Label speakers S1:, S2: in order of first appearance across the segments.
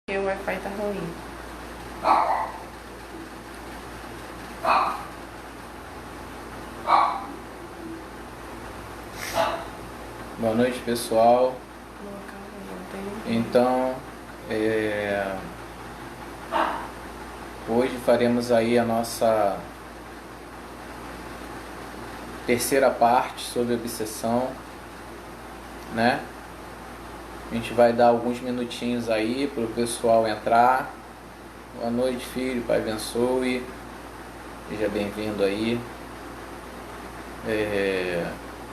S1: porque o Wi-Fi tá ruim.
S2: Boa noite, pessoal. Então, hoje faremos aí a nossa terceira parte sobre obsessão, né? A gente vai dar alguns minutinhos aí para o pessoal entrar. Boa noite, filho, Pai abençoe. Seja bem-vindo aí.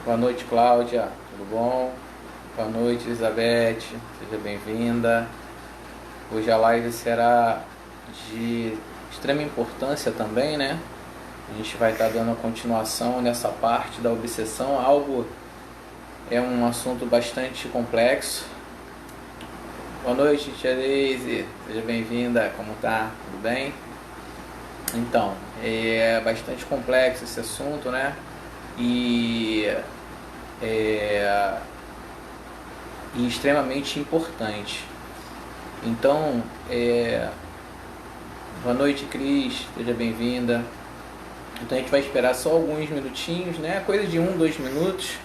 S2: Boa noite, Cláudia, tudo bom? Boa noite, Elizabeth, seja bem-vinda. Hoje a live será de extrema importância também, né? A gente vai estar dando continuação nessa parte da obsessão. É um assunto bastante complexo. Boa noite, tia Daisy, seja bem-vinda, como tá? Tudo bem? Então, é bastante complexo esse assunto, né? E extremamente importante. Então, boa noite, Cris, seja bem-vinda. Então a gente vai esperar só alguns minutinhos, né? Coisa de 2 minutos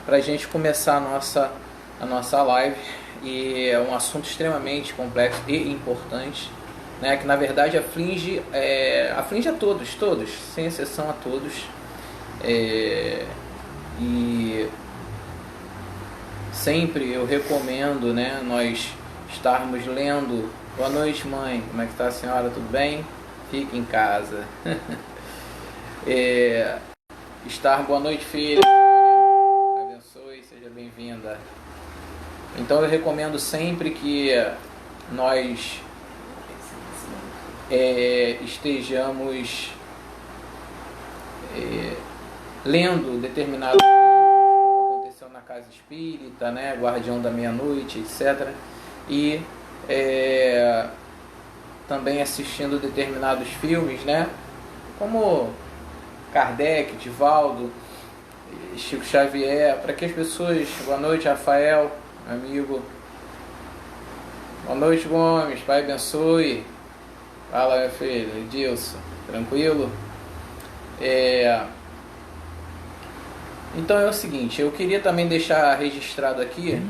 S2: para a gente começar a nossa live. E é um assunto extremamente complexo e importante, né? Que na verdade aflige a todos, sem exceção a todos. E sempre eu recomendo, né, nós estarmos lendo. Boa noite, mãe, como é que está a senhora? Tudo bem? Fique em casa. Boa noite, filha. Abençoe, seja bem-vinda. Então eu recomendo sempre que nós estejamos lendo determinados livros, como aconteceu na Casa Espírita, né, Guardião da Meia-Noite, etc. E também assistindo determinados filmes, né, como Kardec, Divaldo, Chico Xavier, para que as pessoas... Boa noite, Rafael, amigo. Boa noite, Gomes, Pai abençoe. Fala, meu filho, Edilson, tranquilo? Então é o seguinte, eu queria também deixar registrado aqui que a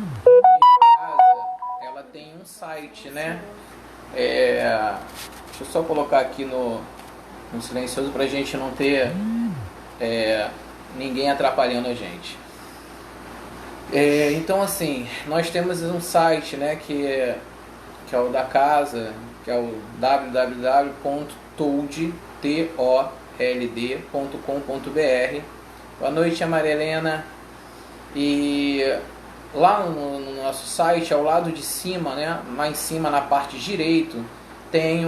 S2: casa, ela tem um site, né? Deixa eu só colocar aqui no silencioso para a gente não ter ninguém atrapalhando a gente. Então assim, nós temos um site, né, que é o da casa, que é o www.told.com.br. Boa noite, Maria Helena. E lá no nosso site, ao lado de cima, né, lá em cima na parte direita, tem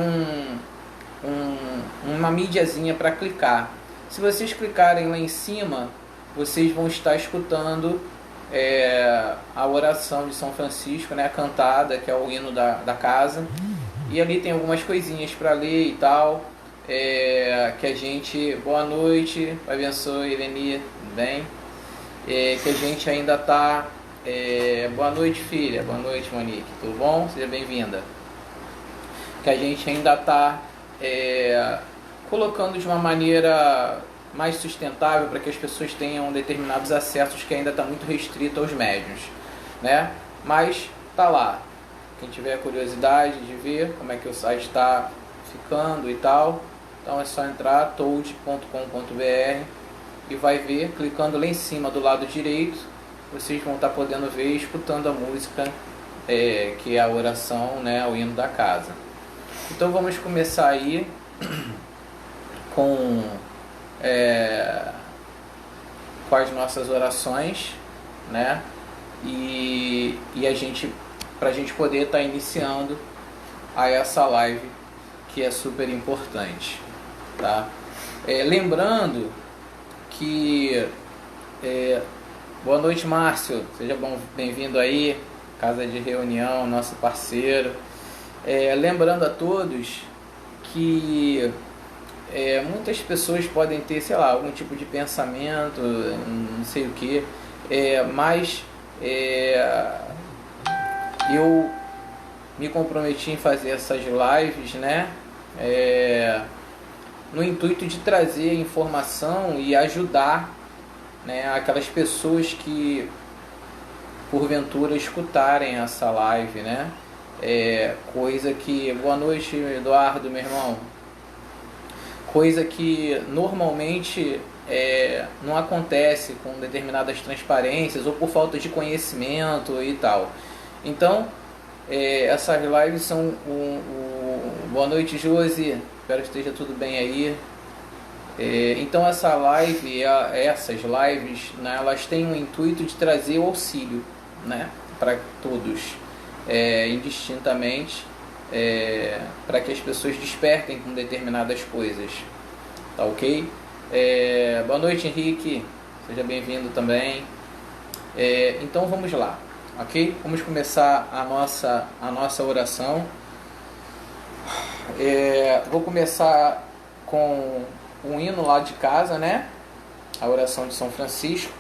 S2: uma mídiazinha para clicar. Se vocês clicarem lá em cima, vocês vão estar escutando a oração de São Francisco, né, cantada, que é o hino da casa. E ali tem algumas coisinhas para ler e tal, que a gente... Boa noite, abençoe, Eleni, tudo bem? Que a gente ainda está... boa noite, filha, boa noite, Monique, tudo bom? Seja bem-vinda. Que a gente ainda está colocando de uma maneira mais sustentável para que as pessoas tenham determinados acessos que ainda está muito restrito aos médiuns, né? Mas tá lá. Quem tiver curiosidade de ver como é que o site está ficando e tal, então é só entrar told.com.br e vai ver, clicando lá em cima do lado direito, vocês vão estar podendo ver e escutando a música que é a oração, né, o hino da casa. Então vamos começar aí com as nossas orações, né? E para a gente poder estar iniciando essa live que é super importante, tá? Lembrando que boa noite, Márcio, seja bem-vindo aí, casa de reunião, nosso parceiro. Lembrando a todos que muitas pessoas podem ter, sei lá, algum tipo de pensamento, não sei o que, mas eu me comprometi em fazer essas lives, né? No intuito de trazer informação e ajudar, né, aquelas pessoas que porventura escutarem essa live, né? Coisa que... Boa noite, Eduardo, meu irmão. Coisa que normalmente não acontece com determinadas transparências ou por falta de conhecimento e tal. Então, essas lives são boa noite, Josi, espero que esteja tudo bem aí. Então essa live, essas lives, né, elas têm o intuito de trazer o auxílio, né, para todos, indistintamente, para que as pessoas despertem com determinadas coisas, tá ok? Boa noite, Henrique, seja bem-vindo também. Então vamos lá, ok? Vamos começar a nossa oração. Vou começar com um hino lá de casa, né? A oração de São Francisco.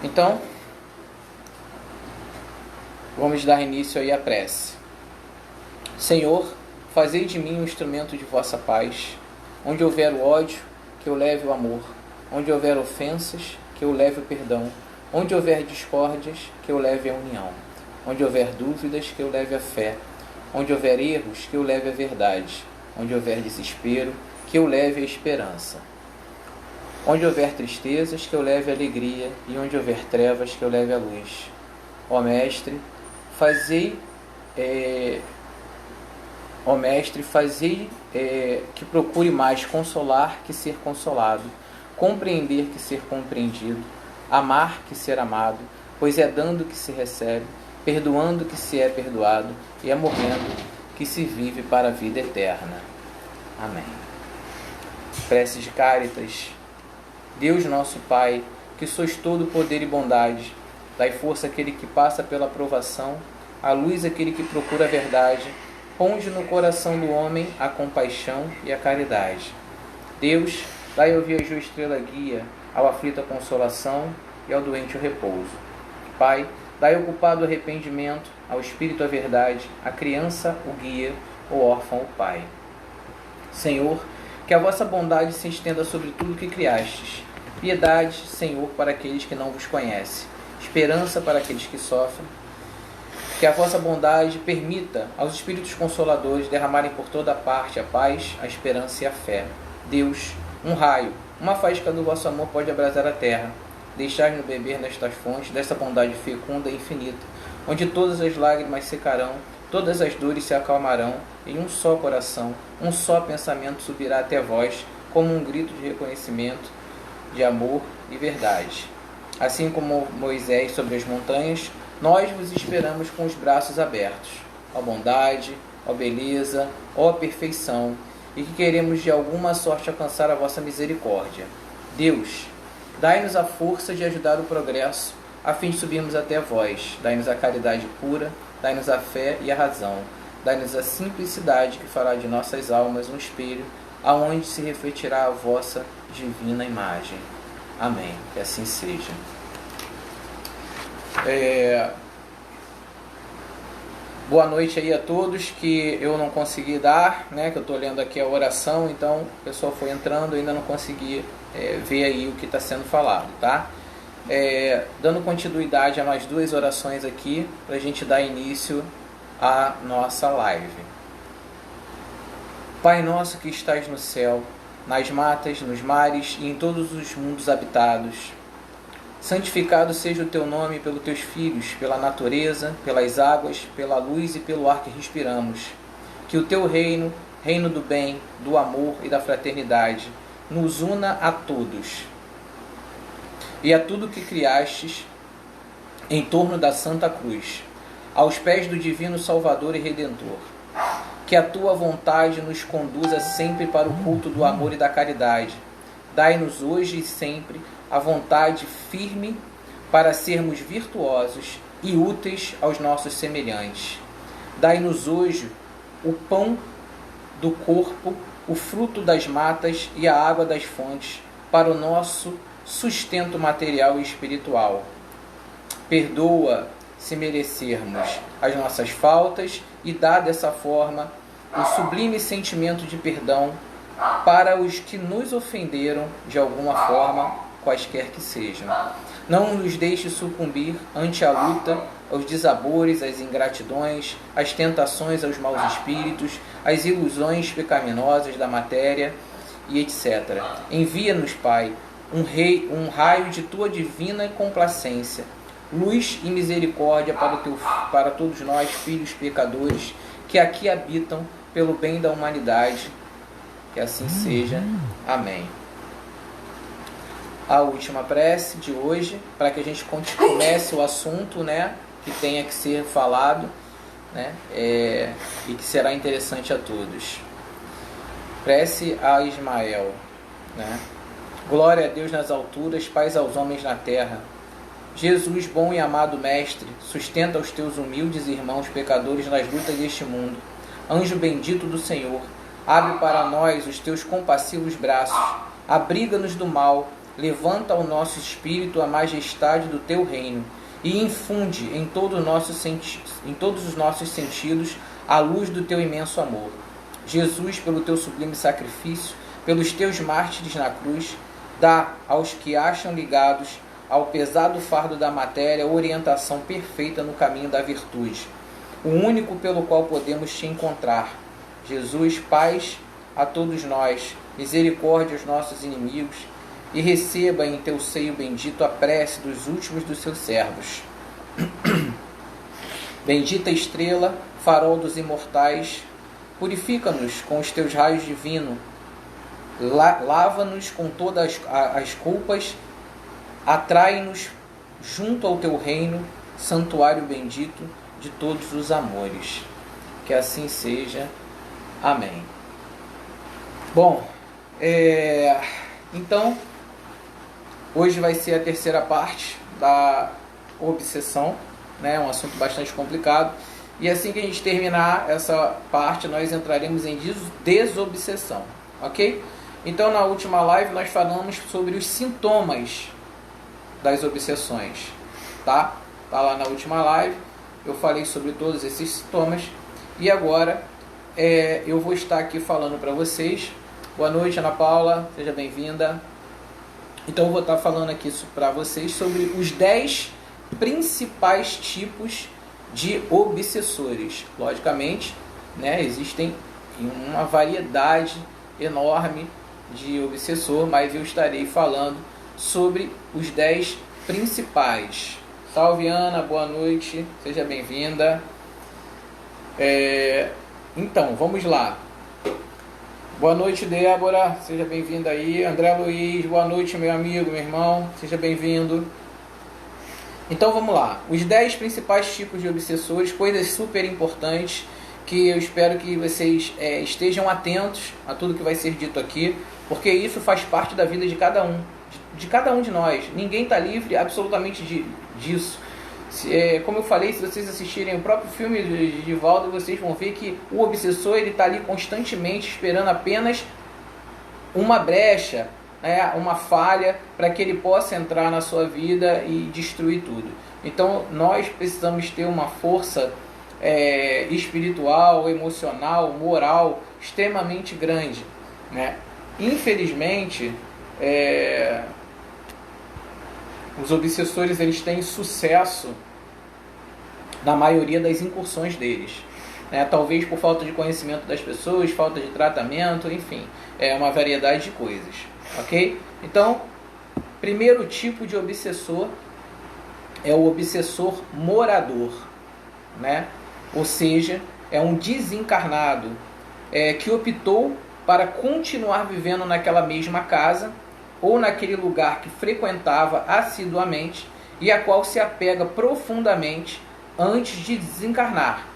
S2: Então, vamos dar início aí à prece. Senhor, fazei de mim um instrumento de vossa paz. Onde houver o ódio, que eu leve o amor. Onde houver ofensas, que eu leve o perdão. Onde houver discórdias, que eu leve a união. Onde houver dúvidas, que eu leve a fé. Onde houver erros, que eu leve a verdade. Onde houver desespero, que eu leve a esperança. Onde houver tristezas, que eu leve a alegria. E onde houver trevas, que eu leve a luz. Ó Mestre, fazei que procure mais consolar que ser consolado, compreender que ser compreendido, amar que ser amado, pois é dando que se recebe, perdoando que se é perdoado, e é morrendo que se vive para a vida eterna. Amém. Prece de Cáritas. Deus nosso Pai, que sois todo poder e bondade, dai força àquele que passa pela provação, a luz àquele que procura a verdade, ponde no coração do homem a compaixão e a caridade. Deus, dai ao viajor estrela guia, ao aflito a consolação e ao doente o repouso. Pai, dai ao culpado o arrependimento, ao espírito a verdade, à criança o guia, ao órfão o pai. Senhor, que a vossa bondade se estenda sobre tudo que criastes. Piedade, Senhor, para aqueles que não vos conhecem. Esperança para aqueles que sofrem. Que a vossa bondade permita aos Espíritos Consoladores derramarem por toda parte a paz, a esperança e a fé. Deus, um raio, uma faísca do vosso amor pode abrasar a terra. Deixai-nos beber nestas fontes dessa bondade fecunda e infinita, onde todas as lágrimas secarão, todas as dores se acalmarão, em um só coração, um só pensamento subirá até vós, como um grito de reconhecimento, de amor e verdade. Assim como Moisés sobre as montanhas, nós vos esperamos com os braços abertos, ó bondade, ó beleza, ó perfeição, e que queremos de alguma sorte alcançar a vossa misericórdia. Deus, dai-nos a força de ajudar o progresso, a fim de subirmos até vós. Dai-nos a caridade pura, dai-nos a fé e a razão. Dai-nos a simplicidade que fará de nossas almas um espelho, aonde se refletirá a vossa divina imagem. Amém. Que assim seja. Boa noite aí a todos que eu não consegui dar, né? Que eu estou lendo aqui a oração, então o pessoal foi entrando, ainda não consegui ver aí o que está sendo falado, tá? Dando continuidade a mais duas orações aqui, para a gente dar início à nossa live. Pai nosso que estás no céu, nas matas, nos mares e em todos os mundos habitados, santificado seja o teu nome pelos teus filhos, pela natureza, pelas águas, pela luz e pelo ar que respiramos. Que o teu reino, reino do bem, do amor e da fraternidade, nos una a todos e a tudo que criastes em torno da Santa Cruz, aos pés do Divino Salvador e Redentor. Que a tua vontade nos conduza sempre para o culto do amor e da caridade. Dai-nos hoje e sempre a vontade firme para sermos virtuosos e úteis aos nossos semelhantes. Dai-nos hoje o pão do corpo, o fruto das matas e a água das fontes para o nosso sustento material e espiritual. Perdoa, se merecermos as nossas faltas e dá dessa forma o sublime sentimento de perdão para os que nos ofenderam de alguma forma, quaisquer que sejam. Não nos deixe sucumbir ante a luta, aos desabores, às ingratidões, às tentações, aos maus espíritos, às ilusões pecaminosas da matéria e etc. Envia-nos, Pai, um raio de tua divina complacência, luz e misericórdia para todos nós, filhos pecadores, que aqui habitam pelo bem da humanidade. Que assim seja. Amém. A última prece de hoje, para que a gente comece o assunto, né, que tenha que ser falado, né, e que será interessante a todos. Prece a Ismael, né? Glória a Deus nas alturas, paz aos homens na terra. Jesus, bom e amado Mestre, sustenta os teus humildes irmãos pecadores nas lutas deste mundo. Anjo bendito do Senhor, abre para nós os teus compassivos braços, abriga-nos do mal, levanta ao nosso espírito a majestade do teu reino e infunde em todos os nossos sentidos a luz do teu imenso amor. Jesus, pelo teu sublime sacrifício, pelos teus mártires na cruz, dá aos que acham ligados ao pesado fardo da matéria orientação perfeita no caminho da virtude, o único pelo qual podemos te encontrar. Jesus, paz a todos nós, misericórdia aos nossos inimigos, e receba em teu seio bendito a prece dos últimos dos seus servos. Bendita estrela, farol dos imortais, purifica-nos com os teus raios divinos, lava-nos com todas as culpas, atrai-nos junto ao teu reino, santuário bendito de todos os amores. Que assim seja. Amém. Bom, então, hoje vai ser a terceira parte da obsessão, né? Um assunto bastante complicado. E assim que a gente terminar essa parte, nós entraremos em desobsessão, ok? Então, na última live, nós falamos sobre os sintomas das obsessões, tá? Tá lá na última live, eu falei sobre todos esses sintomas. E agora, eu vou estar aqui falando para vocês. Boa noite, Ana Paula, seja bem-vinda. Então, eu vou estar falando aqui para vocês sobre os 10 principais tipos de obsessores. Logicamente, né, existem uma variedade enorme de obsessor, mas eu estarei falando sobre os 10 principais. Salve, Ana, boa noite, seja bem-vinda. Então, vamos lá. Boa noite, Débora, seja bem-vinda aí. André Luiz, boa noite, meu amigo, meu irmão, seja bem-vindo. Então vamos lá, os 10 principais tipos de obsessores, coisas super importantes que eu espero que vocês estejam atentos a tudo que vai ser dito aqui, porque isso faz parte da vida de cada um de nós. Ninguém está livre absolutamente disso. Como eu falei, se vocês assistirem o próprio filme de Divaldo, vocês vão ver que o obsessor está ali constantemente esperando apenas uma brecha, uma falha, para que ele possa entrar na sua vida e destruir tudo. Então nós precisamos ter uma força espiritual, emocional, moral extremamente grande, né? Infelizmente, os obsessores, eles têm sucesso na maioria das incursões deles, né? Talvez por falta de conhecimento das pessoas, falta de tratamento, enfim, uma variedade de coisas, ok? Então, primeiro tipo de obsessor é o obsessor morador, né? Ou seja, é um desencarnado que optou para continuar vivendo naquela mesma casa ou naquele lugar que frequentava assiduamente e a qual se apega profundamente antes de desencarnar,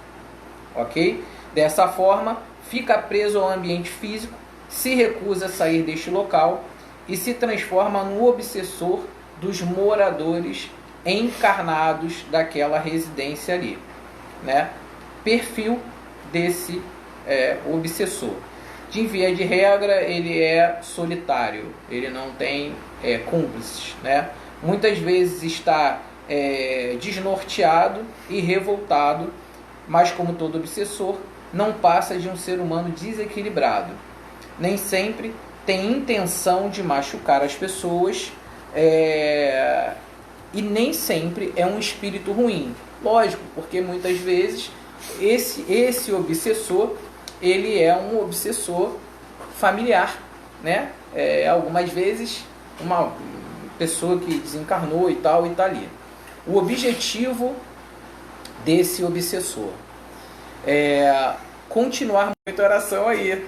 S2: ok? Dessa forma, fica preso ao ambiente físico, se recusa a sair deste local e se transforma no obsessor dos moradores encarnados daquela residência ali, né? Perfil desse obsessor. De via de regra, ele é solitário, ele não tem cúmplices, né? Muitas vezes está desnorteado e revoltado, mas como todo obsessor, não passa de um ser humano desequilibrado. Nem sempre tem intenção de machucar as pessoas e nem sempre é um espírito ruim. Lógico, porque muitas vezes esse obsessor, ele é um obsessor familiar, né? Algumas vezes uma pessoa que desencarnou e tal, e tá ali. O objetivo desse obsessor é continuar muita oração aí,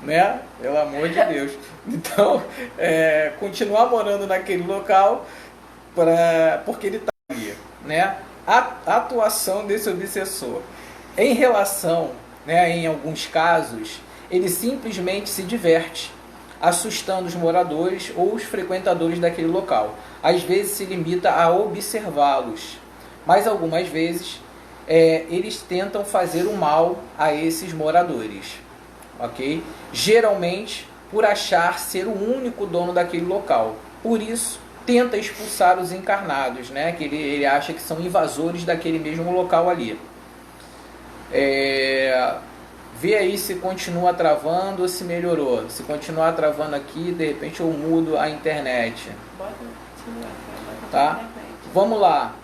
S2: né? Pelo amor de Deus. Então, continuar morando naquele local porque ele está ali, né? A atuação desse obsessor em relação, né, em alguns casos, ele simplesmente se diverte, assustando os moradores ou os frequentadores daquele local. Às vezes se limita a observá-los, mas algumas vezes eles tentam fazer o mal a esses moradores, ok? Geralmente por achar ser o único dono daquele local. Por isso tenta expulsar os encarnados, né? Que ele acha que são invasores daquele mesmo local ali. Vê aí se continua travando ou se melhorou. Se continuar travando aqui, de repente eu mudo a internet. Tá? Vamos lá.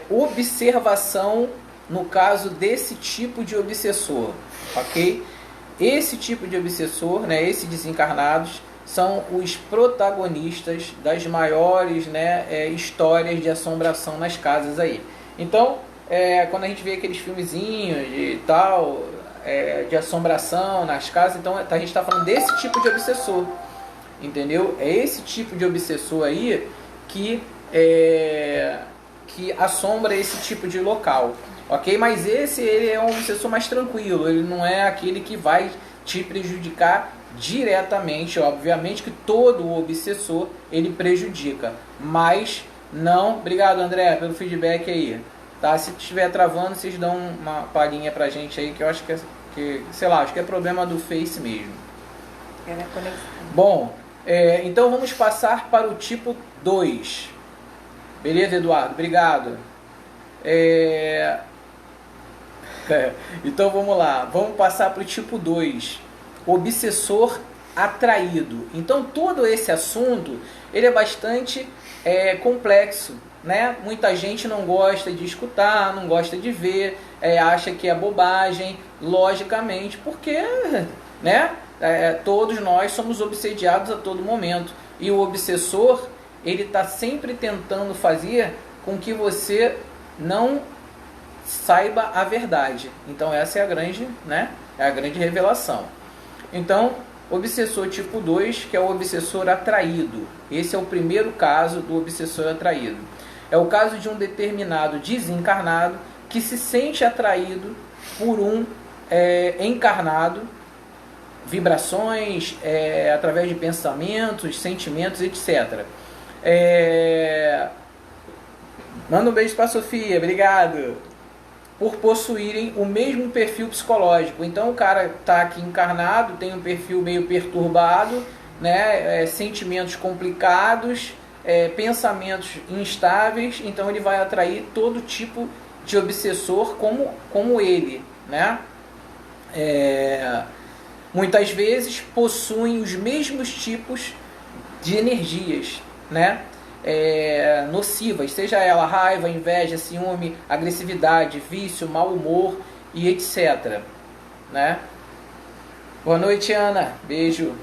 S2: Observação no caso desse tipo de obsessor, ok? Esse tipo de obsessor, né, esses desencarnados, são os protagonistas das maiores, né, histórias de assombração nas casas aí. Então, quando a gente vê aqueles filmezinhos e tal, de assombração nas casas, então a gente está falando desse tipo de obsessor, entendeu? É esse tipo de obsessor aí que assombra esse tipo de local, ok? Mas ele é um obsessor mais tranquilo, ele não é aquele que vai te prejudicar diretamente. Obviamente que todo obsessor ele prejudica, mas não. Obrigado, André, pelo feedback aí, tá? Se estiver travando, vocês dão uma palhinha pra gente aí, que eu acho sei lá, acho que é problema do Face mesmo. Bom, então vamos passar para o tipo 2. Beleza, Eduardo? Obrigado. Então vamos lá, vamos passar para o tipo 2, obsessor atraído. Então todo esse assunto ele é bastante complexo, né? Muita gente não gosta de escutar, não gosta de ver, acha que é bobagem, logicamente, porque, né? Todos nós somos obsediados a todo momento, e o obsessor ele está sempre tentando fazer com que você não saiba a verdade. Então essa é a grande, né? É a grande revelação. Então, obsessor tipo 2, que é o obsessor atraído. Esse é o primeiro caso do obsessor atraído. É o caso de um determinado desencarnado que se sente atraído por um encarnado, vibrações, através de pensamentos, sentimentos, etc. Manda um beijo para a Sofia, obrigado. Por possuírem o mesmo perfil psicológico. Então o cara está aqui encarnado, tem um perfil meio perturbado, né? Sentimentos complicados, pensamentos instáveis, então ele vai atrair todo tipo de obsessor como ele, né? Muitas vezes possuem os mesmos tipos de energias, né? Nocivas, seja ela raiva, inveja, ciúme, agressividade, vício, mau humor e etc, né? Boa noite, Ana, beijo.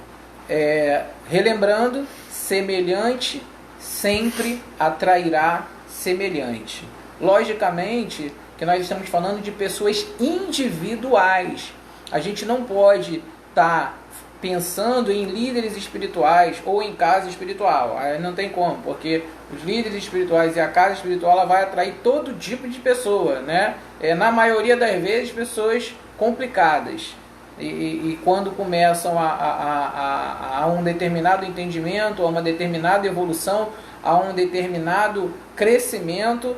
S2: Relembrando, semelhante sempre atrairá semelhante. Logicamente que nós estamos falando de pessoas individuais. A gente não pode estar pensando em líderes espirituais ou em casa espiritual. Aí não tem como, porque os líderes espirituais e a casa espiritual ela vai atrair todo tipo de pessoa, né? Na maioria das vezes pessoas complicadas. E quando começam a um determinado entendimento, a uma determinada evolução, a um determinado crescimento,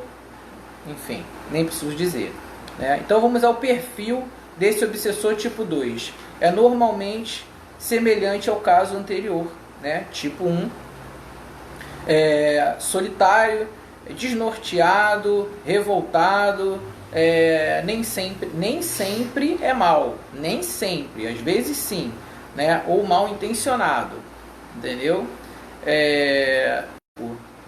S2: enfim, nem preciso dizer, né? Então vamos ao perfil desse obsessor tipo 2. É normalmente semelhante ao caso anterior, né? Tipo 1, solitário, desnorteado, revoltado. Nem sempre é mal, nem sempre, às vezes sim, né? Ou mal intencionado, entendeu?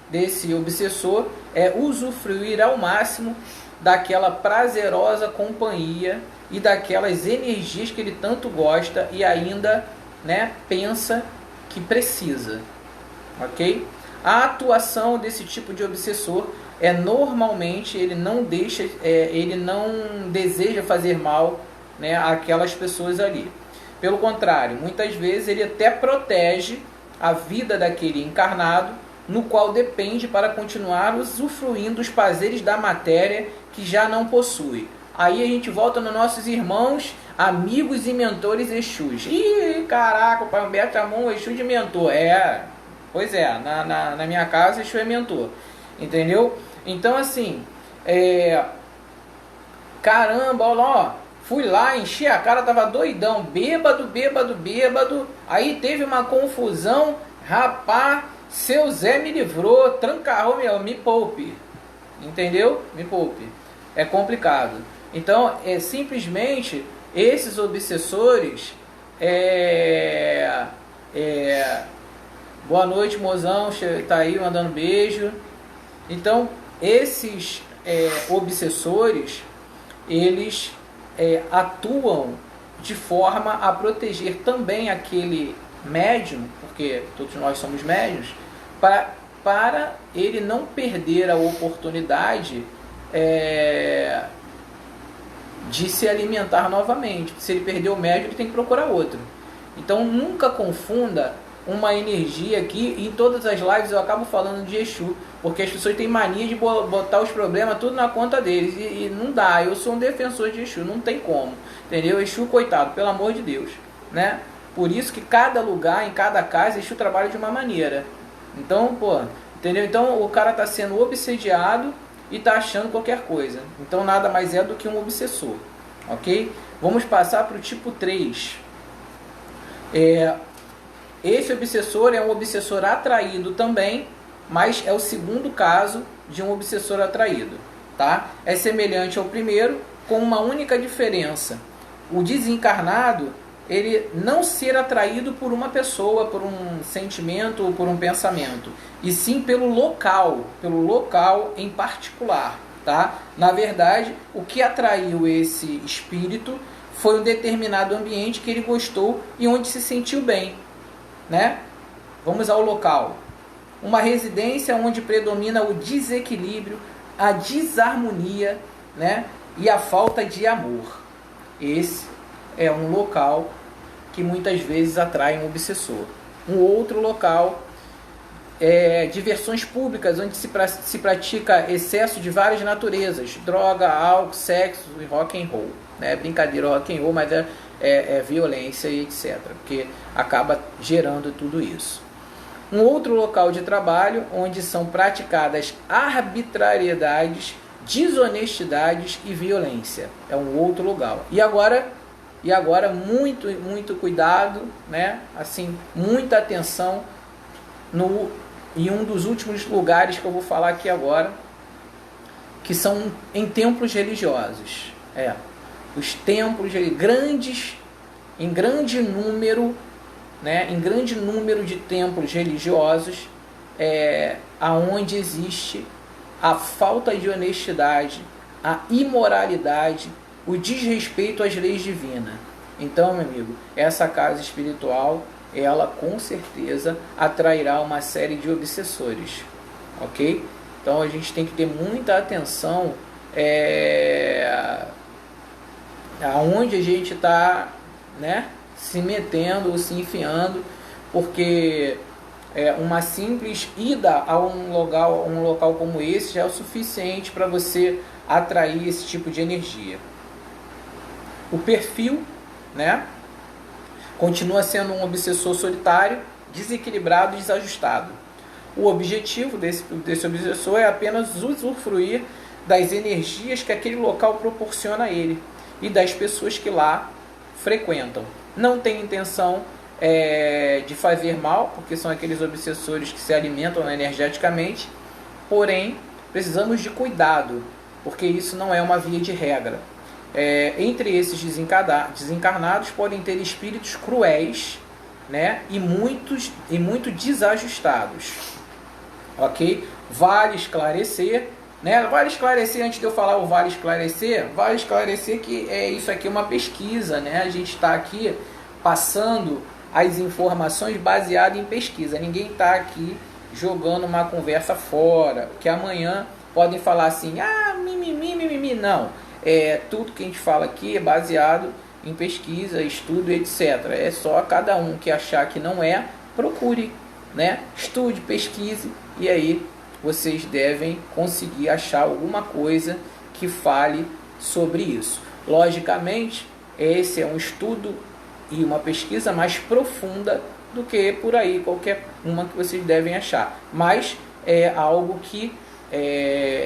S2: Desse obsessor é usufruir ao máximo daquela prazerosa companhia e daquelas energias que ele tanto gosta e ainda, né, pensa que precisa, ok? A atuação desse tipo de obsessor normalmente ele não deseja fazer mal, né, àquelas pessoas ali. Pelo contrário, muitas vezes ele até protege a vida daquele encarnado, no qual depende para continuar usufruindo dos prazeres da matéria que já não possui. Aí a gente volta nos nossos irmãos, amigos e mentores Exus. Ih, caraca, o Pai Humberto chamou um Exu de mentor. Pois é, na minha casa Exu é mentor. Entendeu? Então assim, caramba, olha lá, fui lá, enchi a cara, tava doidão, bêbado. Aí teve uma confusão, rapaz, seu Zé me livrou, trancarrou, me poupe. Entendeu? Me poupe. É complicado. Então, simplesmente, esses obsessores, boa noite, mozão, tá aí mandando beijo. Então, esses obsessores, eles atuam de forma a proteger também aquele médium, porque todos nós somos médiuns, para ele não perder a oportunidade de se alimentar novamente. Se ele perder o médium, ele tem que procurar outro. Então nunca confunda uma energia aqui. Em todas as lives eu acabo falando de Exu, porque as pessoas têm mania de botar os problemas tudo na conta deles, e não dá. Eu sou um defensor de Exu, não tem como, entendeu? Exu, coitado, pelo amor de Deus, né? Por isso que cada lugar, em cada casa, Exu trabalha de uma maneira. Então, entendeu? Então o cara está sendo obsediado e está achando qualquer coisa. Então nada mais é do que um obsessor, ok? Vamos passar para o tipo 3. Esse obsessor é um obsessor atraído também, mas é o segundo caso de um obsessor atraído, tá? É semelhante ao primeiro, com uma única diferença: o desencarnado, ele não ser atraído por uma pessoa, por um sentimento ou por um pensamento, e sim pelo local em particular, tá? Na verdade, o que atraiu esse espírito foi um determinado ambiente que ele gostou e onde se sentiu bem, né? Vamos ao local. Uma residência onde predomina o desequilíbrio, a desarmonia, né? E a falta de amor. Esse é um local que muitas vezes atrai um obsessor. Um outro local é diversões públicas, onde se pratica excesso de várias naturezas: droga, álcool, sexo e rock and roll. É brincadeira rock and roll, mas é violência e etc. Porque acaba gerando tudo isso. Um outro local de trabalho onde são praticadas arbitrariedades, desonestidades e violência. É um outro lugar. E agora muito cuidado, né? Assim, muita atenção em um dos últimos lugares que eu vou falar aqui agora, que são em templos religiosos. Os templos grandes, em grande número, né? Em grande número de templos religiosos, aonde existe a falta de honestidade, a imoralidade, o desrespeito às leis divinas. Então, meu amigo, essa casa espiritual, ela com certeza atrairá uma série de obsessores, ok? Então a gente tem que ter muita atenção aonde a gente está, né, se metendo ou se enfiando, porque uma simples ida a um local como esse já é o suficiente para você atrair esse tipo de energia. O perfil, né, continua sendo um obsessor solitário, desequilibrado e desajustado. O objetivo desse obsessor é apenas usufruir das energias que aquele local proporciona a ele e das pessoas que lá frequentam. Não tem intenção de fazer mal, porque são aqueles obsessores que se alimentam energeticamente, porém precisamos de cuidado, porque isso não é uma via de regra. Entre esses desencarnados podem ter espíritos cruéis, né, e muito desajustados. Ok? Vale esclarecer, né? Vale esclarecer, antes de eu falar o vale esclarecer que isso aqui é uma pesquisa, né? A gente está aqui passando as informações baseadas em pesquisa. Ninguém está aqui jogando uma conversa fora, que amanhã podem falar assim, mimimi, não. Tudo que a gente fala aqui é baseado em pesquisa, estudo, etc. É só cada um que achar que não procure, né? Estude, pesquise, e aí vocês devem conseguir achar alguma coisa que fale sobre isso. Logicamente, esse é um estudo e uma pesquisa mais profunda do que por aí qualquer uma que vocês devem achar. Mas é algo que,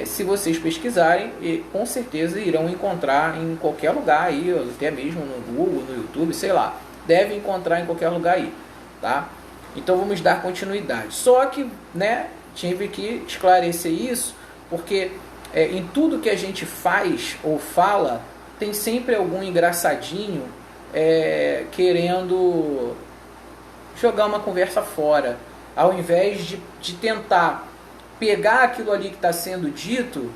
S2: se vocês pesquisarem, com certeza irão encontrar em qualquer lugar aí, até mesmo no Google, no YouTube, sei lá. Devem encontrar em qualquer lugar aí, tá? Então vamos dar continuidade. Só que, né, tive que esclarecer isso, porque em tudo que a gente faz ou fala, tem sempre algum engraçadinho querendo jogar uma conversa fora, ao invés de tentar pegar aquilo ali que está sendo dito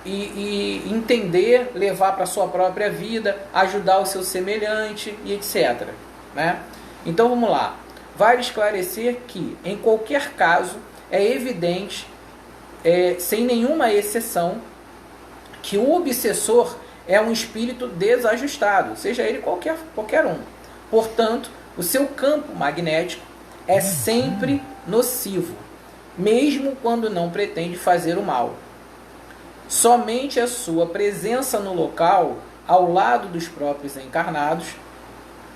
S2: e entender, levar para a sua própria vida, ajudar o seu semelhante e etc. Né? Então vamos lá. Vale esclarecer que, em qualquer caso, é evidente, sem nenhuma exceção, que o obsessor é um espírito desajustado, seja ele qualquer um. Portanto, o seu campo magnético é sempre nocivo, mesmo quando não pretende fazer o mal. Somente a sua presença no local, ao lado dos próprios encarnados,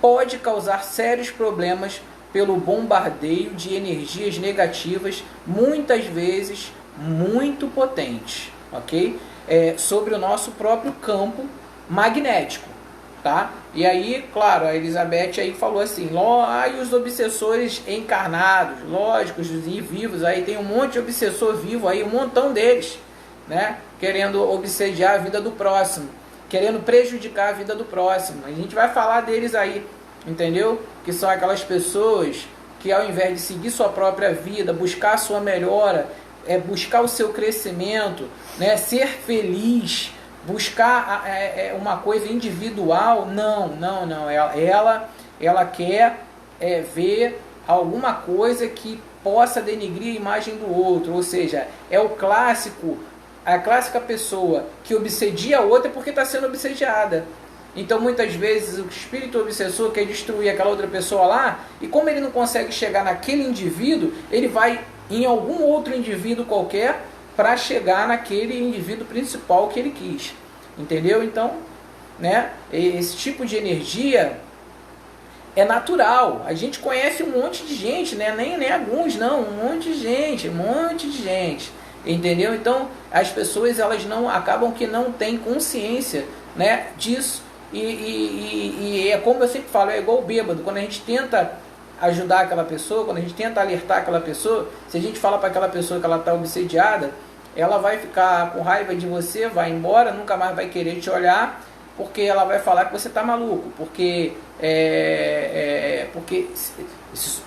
S2: pode causar sérios problemas pelo bombardeio de energias negativas, muitas vezes muito potentes, ok? Sobre o nosso próprio campo magnético, tá? E aí, claro, a Elizabeth aí falou assim, e os obsessores encarnados, lógicos e vivos, aí tem um monte de obsessor vivo aí, um montão deles, né? Querendo obsediar a vida do próximo, querendo prejudicar a vida do próximo. A gente vai falar deles aí, entendeu? Que são aquelas pessoas que, ao invés de seguir sua própria vida, buscar a sua melhora, buscar o seu crescimento, né, ser feliz, buscar uma coisa individual, não. Ela quer ver alguma coisa que possa denigrir a imagem do outro, ou seja, a clássica pessoa que obsedia a outra porque está sendo obsediada. Então, muitas vezes, o espírito obsessor quer destruir aquela outra pessoa lá, e como ele não consegue chegar naquele indivíduo, ele vai em algum outro indivíduo qualquer para chegar naquele indivíduo principal que ele quis. Entendeu? Então, né, esse tipo de energia é natural. A gente conhece um monte de gente, né? Nem alguns, não. Um monte de gente. Entendeu? Então, as pessoas acabam que não têm consciência, né, disso. E é como eu sempre falo, é igual o bêbado. Quando a gente tenta ajudar aquela pessoa, quando a gente tenta alertar aquela pessoa, se a gente fala para aquela pessoa que ela está obsediada, ela vai ficar com raiva de você, vai embora, nunca mais vai querer te olhar, porque ela vai falar que você está maluco, porque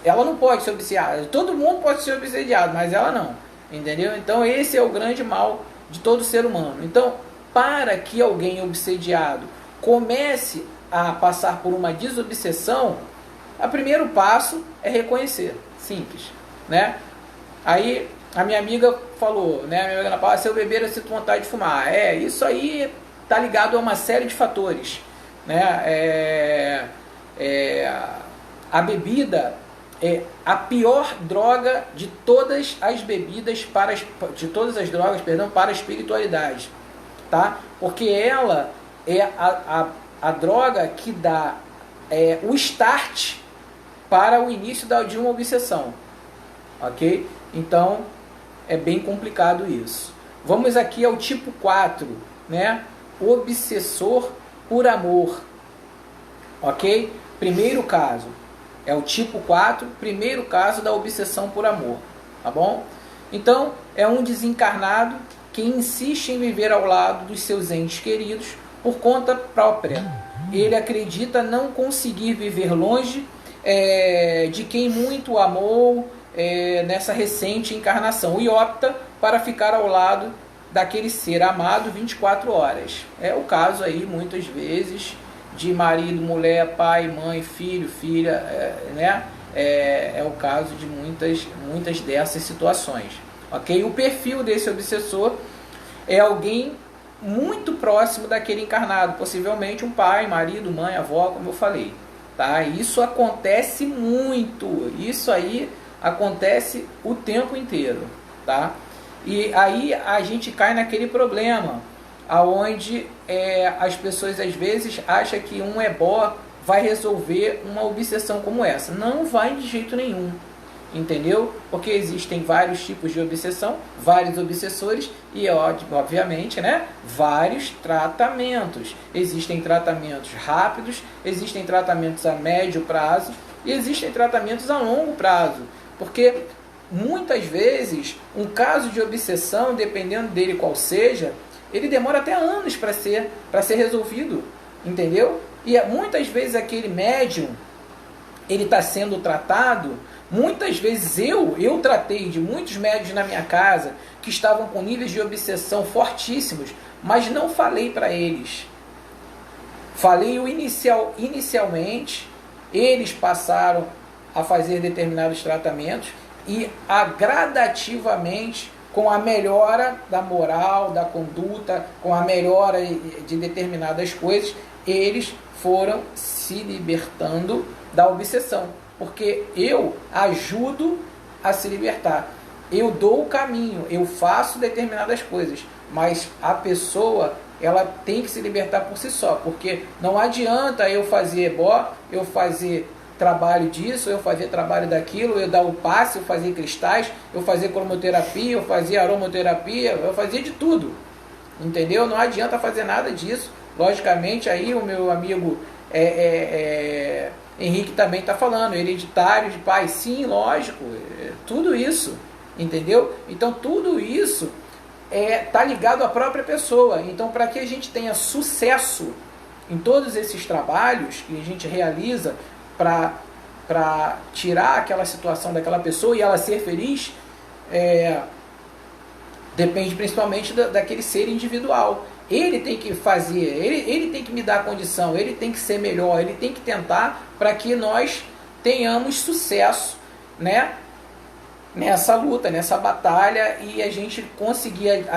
S2: ela não pode ser obsediada. Todo mundo pode ser obsediado, mas ela não, entendeu? Então esse é o grande mal de todo ser humano. Então, para que alguém obsediado comece a passar por uma desobsessão, o primeiro passo é reconhecer, simples, né? Aí a minha amiga falou, né? A minha amiga Ana Paula, se eu beber eu sinto vontade de fumar. Isso aí tá ligado a uma série de fatores, né? A bebida é a pior droga de todas as bebidas para a espiritualidade, tá? Porque ela é a droga que dá o start para o início de uma obsessão, ok? Então é bem complicado isso. Vamos aqui ao tipo 4, né? Obsessor por amor, ok? Primeiro caso, é o tipo 4, primeiro caso da obsessão por amor, tá bom? Então, é um desencarnado que insiste em viver ao lado dos seus entes queridos por conta própria. Ele acredita não conseguir viver longe de quem muito amou nessa recente encarnação e opta para ficar ao lado daquele ser amado 24 horas. É o caso aí, muitas vezes, de marido, mulher, pai, mãe, filho, filha, né? É o caso de muitas dessas situações. Ok? O perfil desse obsessor é alguém muito próximo daquele encarnado, possivelmente um pai, marido, mãe, avó, como eu falei. Tá? Isso acontece muito, isso aí acontece o tempo inteiro. Tá? E aí a gente cai naquele problema, aonde as pessoas às vezes acham que um ebó vai resolver uma obsessão como essa. Não vai de jeito nenhum, entendeu? Porque existem vários tipos de obsessão, vários obsessores e, obviamente, né, vários tratamentos. Existem tratamentos rápidos, existem tratamentos a médio prazo e existem tratamentos a longo prazo. Porque muitas vezes um caso de obsessão, dependendo dele qual seja, ele demora até anos para ser resolvido, entendeu? E muitas vezes aquele médium, ele está sendo tratado. Muitas vezes eu tratei de muitos médiuns na minha casa que estavam com níveis de obsessão fortíssimos, mas não falei para eles. Falei inicialmente, eles passaram a fazer determinados tratamentos e gradativamente, com a melhora da moral, da conduta, com a melhora de determinadas coisas, eles foram se libertando da obsessão. Porque eu ajudo a se libertar. Eu dou o caminho, eu faço determinadas coisas. Mas a pessoa, ela tem que se libertar por si só. Porque não adianta eu fazer ebó, eu fazer trabalho disso, eu fazer trabalho daquilo, eu dar o passe, eu fazer cristais, eu fazer cromoterapia, eu fazer aromaterapia, eu fazer de tudo. Entendeu? Não adianta fazer nada disso. Logicamente, aí o meu amigo Henrique também está falando, hereditário de pai, sim, lógico, tudo isso, entendeu? Então tudo isso está ligado à própria pessoa. Então, para que a gente tenha sucesso em todos esses trabalhos que a gente realiza para tirar aquela situação daquela pessoa e ela ser feliz, depende principalmente daquele ser individual. Ele tem que fazer, ele tem que me dar a condição, ele tem que ser melhor, ele tem que tentar para que nós tenhamos sucesso, né, nessa luta, nessa batalha, e a gente conseguir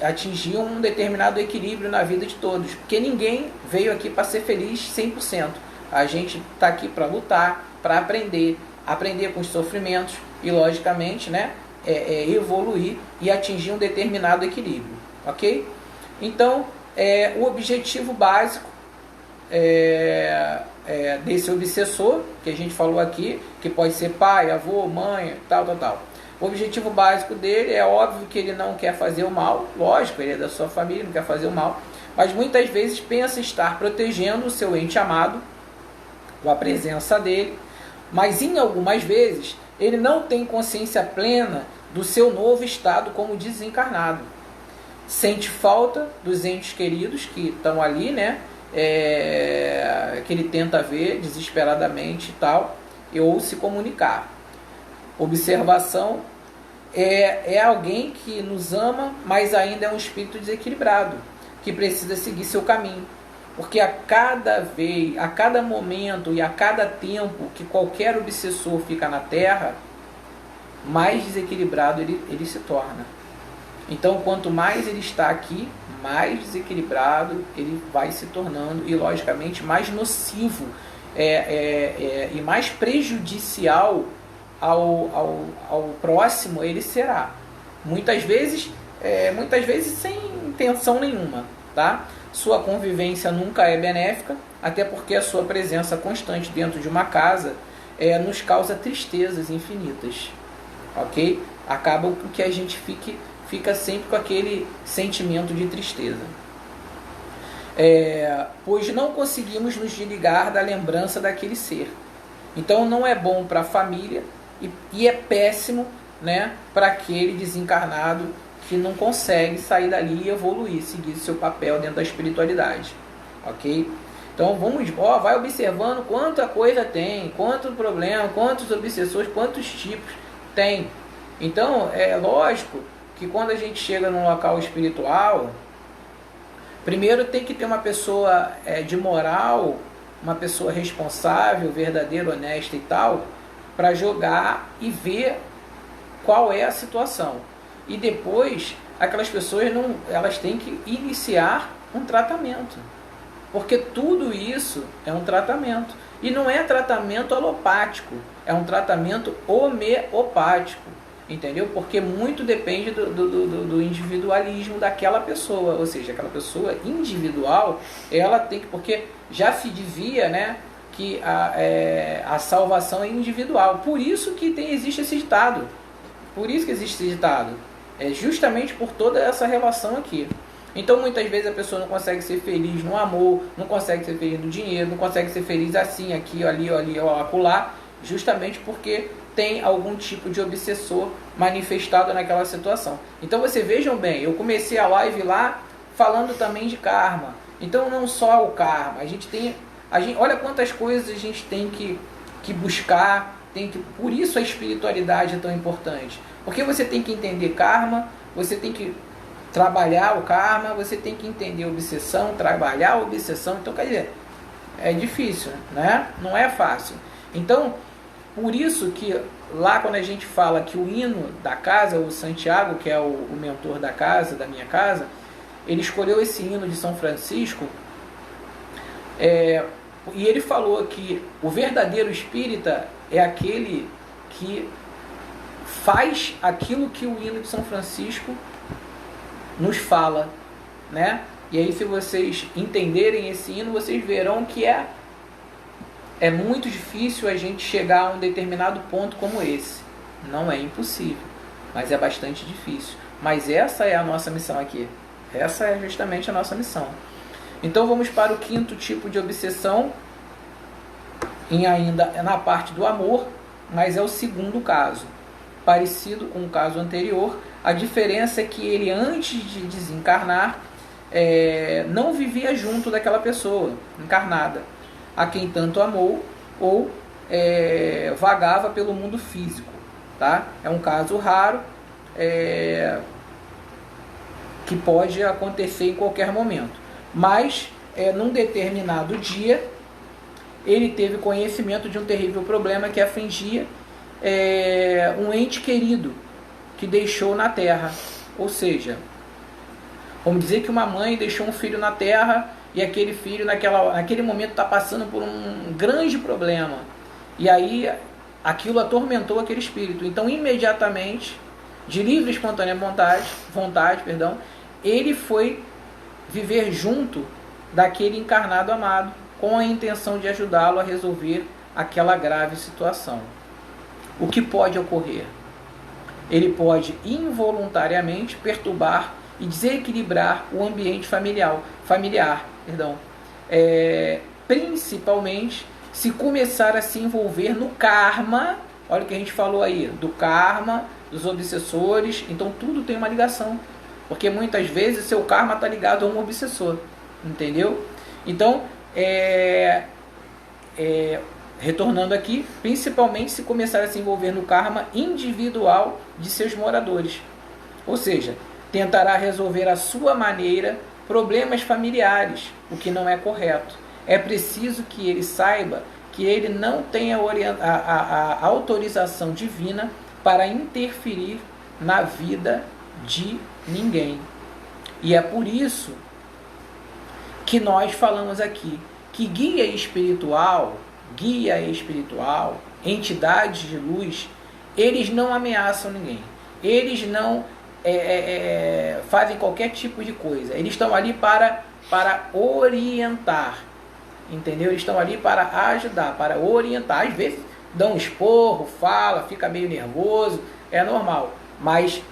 S2: atingir um determinado equilíbrio na vida de todos. Porque ninguém veio aqui para ser feliz 100%. A gente está aqui para lutar, para aprender com os sofrimentos e, logicamente, né, evoluir e atingir um determinado equilíbrio. Ok? Então, o objetivo básico desse obsessor, que a gente falou aqui, que pode ser pai, avô, mãe, tal. O objetivo básico dele é óbvio que ele não quer fazer o mal, lógico, ele é da sua família, não quer fazer o mal, mas muitas vezes pensa estar protegendo o seu ente amado, com a presença dele, mas em algumas vezes ele não tem consciência plena do seu novo estado como desencarnado. Sente falta dos entes queridos que estão ali, né? Que ele tenta ver desesperadamente e tal, ou se comunicar. Observação: é alguém que nos ama, mas ainda é um espírito desequilibrado, que precisa seguir seu caminho. Porque a cada momento e a cada tempo que qualquer obsessor fica na Terra, mais desequilibrado ele se torna. Então, quanto mais ele está aqui, mais desequilibrado ele vai se tornando e, logicamente, mais nocivo e mais prejudicial ao próximo ele será. Muitas vezes sem intenção nenhuma, tá? Sua convivência nunca é benéfica, até porque a sua presença constante dentro de uma casa nos causa tristezas infinitas, ok? Acaba com que a gente fica sempre com aquele sentimento de tristeza. Pois não conseguimos nos desligar da lembrança daquele ser. Então não é bom para a família e é péssimo, né, para aquele desencarnado que não consegue sair dali e evoluir, seguir seu papel dentro da espiritualidade, ok? Então vai observando quanta coisa tem, quanto problema, quantos obsessores, quantos tipos tem. Então é lógico que quando a gente chega num local espiritual, primeiro tem que ter uma pessoa de moral, uma pessoa responsável, verdadeira, honesta e tal, para jogar e ver qual é a situação. E depois, aquelas pessoas elas têm que iniciar um tratamento. Porque tudo isso é um tratamento. E não é tratamento alopático, é um tratamento homeopático. Entendeu? Porque muito depende do individualismo daquela pessoa. Ou seja, aquela pessoa individual, ela tem que... Porque já se dizia, né, que a salvação é individual. Por isso que existe esse ditado. Por isso que existe esse ditado. É justamente por toda essa relação aqui. Então muitas vezes a pessoa não consegue ser feliz no amor, não consegue ser feliz no dinheiro, não consegue ser feliz assim, aqui, ali, acolá, justamente porque tem algum tipo de obsessor manifestado naquela situação. Então vejam bem, eu comecei a live lá falando também de karma. Então não só o karma, olha quantas coisas a gente tem que buscar, por isso a espiritualidade é tão importante. Porque você tem que entender karma, você tem que trabalhar o karma, você tem que entender a obsessão, trabalhar a obsessão. Então, quer dizer, é difícil, né? Não é fácil. Então, por isso que lá quando a gente fala que o hino da casa, o Santiago, que é o mentor da casa, da minha casa, ele escolheu esse hino de São Francisco, e ele falou que o verdadeiro espírita é aquele que faz aquilo que o hino de São Francisco nos fala, né? E aí, se vocês entenderem esse hino, vocês verão que é muito difícil a gente chegar a um determinado ponto como esse. Não é impossível, mas é bastante difícil. Mas essa é a nossa missão aqui. Essa é justamente a nossa missão. Então vamos para o quinto tipo de obsessão, ainda na parte do amor, mas é o segundo caso. Parecido com o caso anterior, a diferença é que ele, antes de desencarnar, não vivia junto daquela pessoa encarnada, a quem tanto amou, ou vagava pelo mundo físico. Tá? É um caso raro, que pode acontecer em qualquer momento. Mas, num determinado dia, ele teve conhecimento de um terrível problema que afligia um ente querido que deixou na Terra. Ou seja, vamos dizer que uma mãe deixou um filho na Terra e aquele filho naquele momento está passando por um grande problema. E aí aquilo atormentou aquele espírito. Então imediatamente, de livre e espontânea vontade, ele foi viver junto daquele encarnado amado, com a intenção de ajudá-lo a resolver aquela grave situação. O que pode ocorrer? Ele pode involuntariamente perturbar e desequilibrar o ambiente familiar, principalmente se começar a se envolver no karma. Olha o que a gente falou aí, do karma, dos obsessores. Então tudo tem uma ligação, porque muitas vezes seu karma está ligado a um obsessor, entendeu? Então, retornando aqui, principalmente se começar a se envolver no karma individual de seus moradores. Ou seja, tentará resolver à sua maneira problemas familiares, o que não é correto. É preciso que ele saiba que ele não tem a autorização divina para interferir na vida de ninguém. E é por isso que nós falamos aqui que guia espiritual, entidades de luz, eles não ameaçam ninguém. Eles não fazem qualquer tipo de coisa. Eles estão ali para orientar. Entendeu? Eles estão ali para ajudar, para orientar. Às vezes dão um esporro, fala, fica meio nervoso, é normal. Mas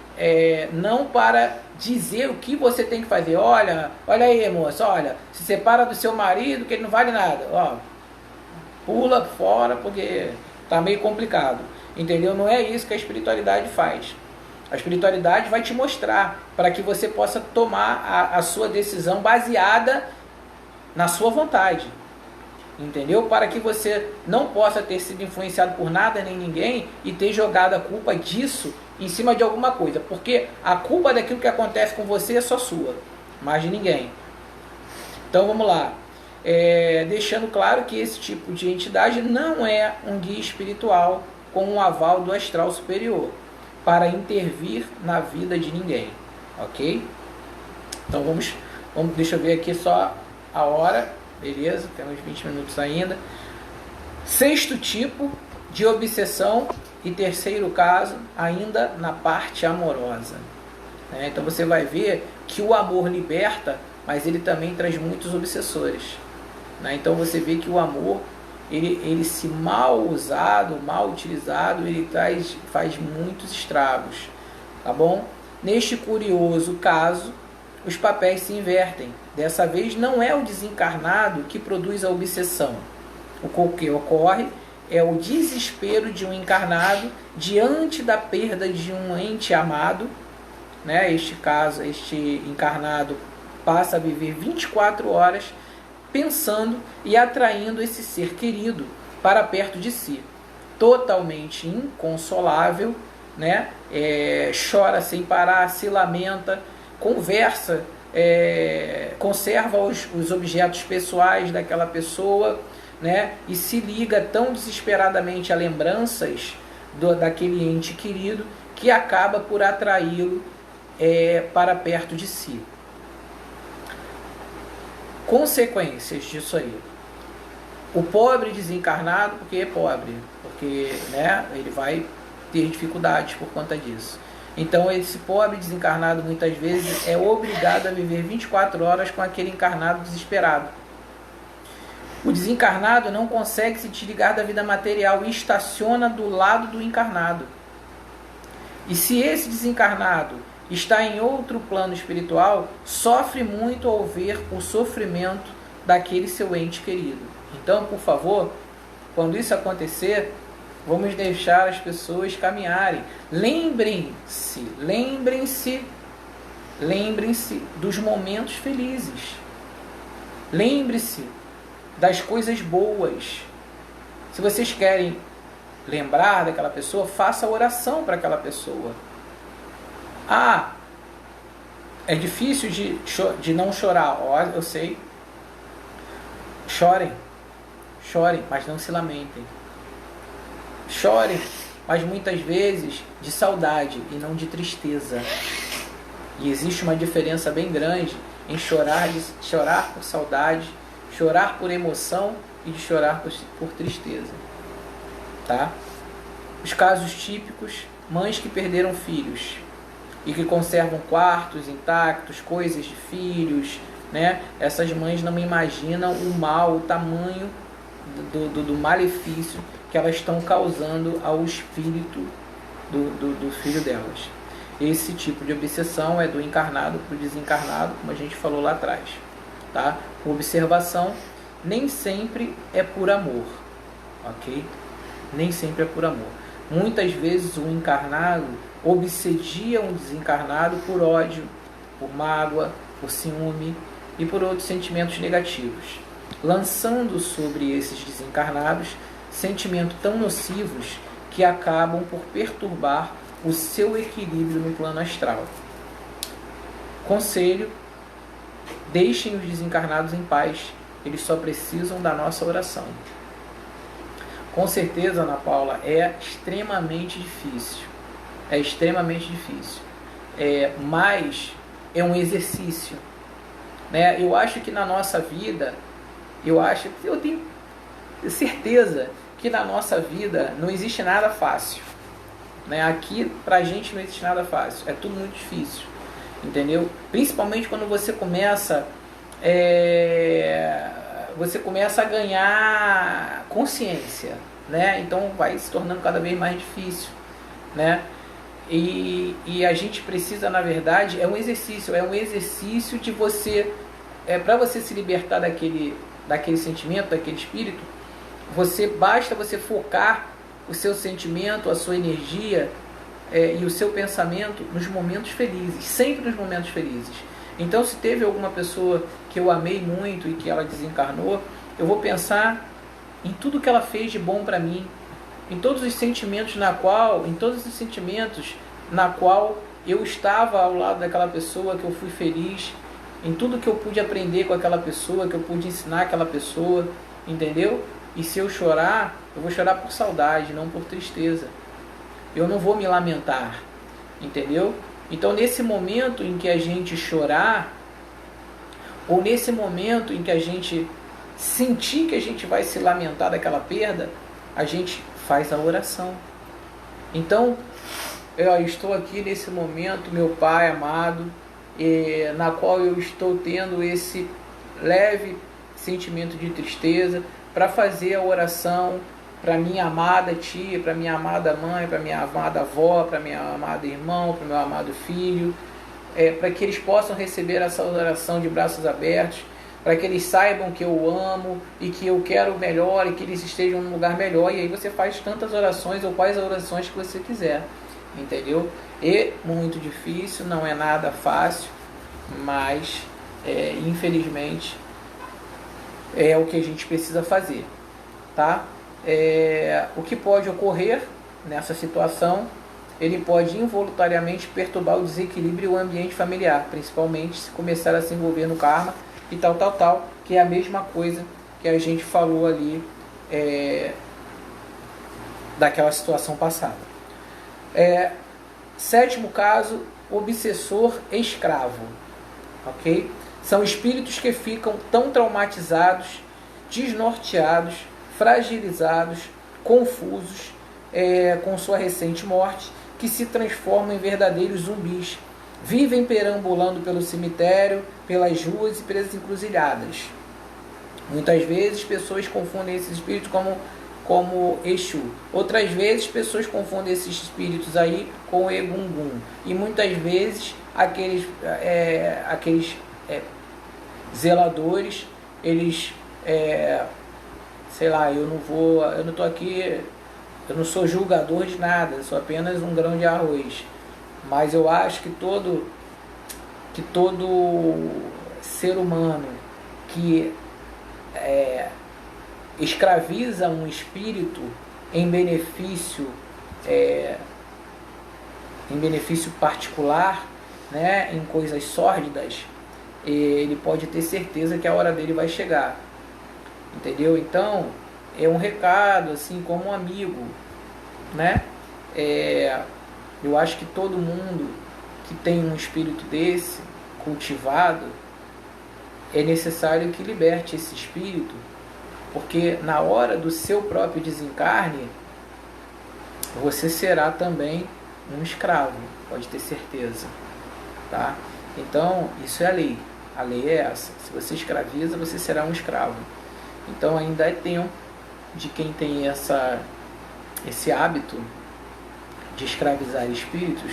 S2: não para dizer o que você tem que fazer. Olha aí, moça, se separa do seu marido que ele não vale nada. Pula fora porque está meio complicado. Entendeu? Não é isso que a espiritualidade faz. A espiritualidade vai te mostrar para que você possa tomar a sua decisão baseada na sua vontade. Entendeu? Para que você não possa ter sido influenciado por nada nem ninguém e ter jogado a culpa disso em cima de alguma coisa. Porque a culpa daquilo que acontece com você é só sua, mais de ninguém. Então vamos lá. Deixando claro que esse tipo de entidade não é um guia espiritual com um aval do astral superior para intervir na vida de ninguém. Ok? Então vamos deixa eu ver aqui só a hora. Beleza, temos 20 minutos ainda. Sexto tipo de obsessão e terceiro caso, ainda na parte amorosa. Então você vai ver que o amor liberta, mas ele também traz muitos obsessores. Então você vê que o amor, ele se mal usado, mal utilizado, ele faz muitos estragos. Tá bom? Neste curioso caso, os papéis se invertem. Dessa vez não é o desencarnado que produz a obsessão. O que ocorre é o desespero de um encarnado diante da perda de um ente amado. Este encarnado passa a viver 24 horas pensando e atraindo esse ser querido para perto de si. Totalmente inconsolável, chora sem parar, se lamenta, conversa, conserva os objetos pessoais daquela pessoa, e se liga tão desesperadamente a lembranças daquele ente querido que acaba por atraí-lo para perto de si. Consequências disso aí. O pobre desencarnado, porque é pobre, porque ele vai ter dificuldades por conta disso. Então esse pobre desencarnado muitas vezes é obrigado a viver 24 horas com aquele encarnado desesperado. O desencarnado não consegue se desligar da vida material e estaciona do lado do encarnado. E se esse desencarnado está em outro plano espiritual, sofre muito ao ver o sofrimento daquele seu ente querido. Então, por favor, quando isso acontecer, vamos deixar as pessoas caminharem. Lembrem-se dos momentos felizes. Lembre-se das coisas boas. Se vocês querem lembrar daquela pessoa, faça oração para aquela pessoa. É difícil de não chorar. Eu sei. Chorem, mas não se lamentem. Chorem, mas muitas vezes de saudade e não de tristeza. E existe uma diferença bem grande em chorar por saudade, chorar por emoção e de chorar por tristeza. Tá? Os casos típicos: mães que perderam filhos e que conservam quartos intactos, coisas de filhos, Essas mães não imaginam o mal, o tamanho do malefício que elas estão causando ao espírito do filho delas. Esse tipo de obsessão é do encarnado para o desencarnado, como a gente falou lá atrás. Tá? Observação: nem sempre é por amor, ok? Nem sempre é por amor. Muitas vezes o encarnado obsedia um desencarnado por ódio, por mágoa, por ciúme e por outros sentimentos negativos, lançando sobre esses desencarnados sentimentos tão nocivos que acabam por perturbar o seu equilíbrio no plano astral. Conselho: deixem os desencarnados em paz, eles só precisam da nossa oração. Com certeza, Ana Paula, é extremamente difícil. Mas é um exercício. Eu acho que na nossa vida, eu tenho certeza que na nossa vida não existe nada fácil. Aqui, pra gente, não existe nada fácil. É tudo muito difícil. Entendeu? Principalmente quando você começa a ganhar consciência, Então vai se tornando cada vez mais difícil, E a gente precisa, na verdade, é um exercício de você, para você se libertar daquele sentimento, daquele espírito, basta você focar o seu sentimento, a sua energia e o seu pensamento nos momentos felizes, sempre nos momentos felizes. Então, se teve alguma pessoa que eu amei muito e que ela desencarnou, eu vou pensar em tudo que ela fez de bom para mim, em todos os sentimentos na qual eu estava ao lado daquela pessoa, que eu fui feliz, em tudo que eu pude aprender com aquela pessoa, que eu pude ensinar aquela pessoa, entendeu? E se eu chorar, eu vou chorar por saudade, não por tristeza. Eu não vou me lamentar, entendeu? Então, nesse momento em que a gente chorar, ou nesse momento em que a gente sentir que a gente vai se lamentar daquela perda, a gente faz a oração. Então, eu estou aqui nesse momento, meu Pai amado, na qual eu estou tendo esse leve sentimento de tristeza, para fazer a oração para minha amada tia, para minha amada mãe, para minha amada avó, para minha amada irmão, para meu amado filho, para que eles possam receber essa oração de braços abertos, para que eles saibam que eu amo e que eu quero o melhor e que eles estejam num lugar melhor. E aí você faz tantas orações ou quais orações que você quiser, entendeu? É muito difícil, não é nada fácil, mas infelizmente é o que a gente precisa fazer, tá? O que pode ocorrer nessa situação, ele pode involuntariamente perturbar o desequilíbrio e o ambiente familiar, principalmente se começar a se envolver no karma e tal, que é a mesma coisa que a gente falou ali daquela situação passada. Sétimo caso, obsessor escravo, ok? São espíritos que ficam tão traumatizados, desnorteados, fragilizados, confusos com sua recente morte, que se transformam em verdadeiros zumbis. Vivem perambulando pelo cemitério, pelas ruas e pelas encruzilhadas. Muitas vezes pessoas confundem esses espíritos como Exu. Outras vezes pessoas confundem esses espíritos aí com Egungun. E muitas vezes aqueles zeladores, eles sei lá, eu não estou aqui, eu não sou julgador de nada, eu sou apenas um grão de arroz. Mas eu acho que todo ser humano que escraviza um espírito em benefício particular, né, em coisas sórdidas, ele pode ter certeza que a hora dele vai chegar, entendeu? Então é um recado assim, como um amigo, né? Eu acho que todo mundo que tem um espírito desse cultivado, é necessário que liberte esse espírito, porque na hora do seu próprio desencarne, você será também um escravo, pode ter certeza, tá? Então, isso é a lei. A lei é essa. Se você escraviza, você será um escravo. Então, ainda é tempo de quem tem esse hábito de escravizar espíritos,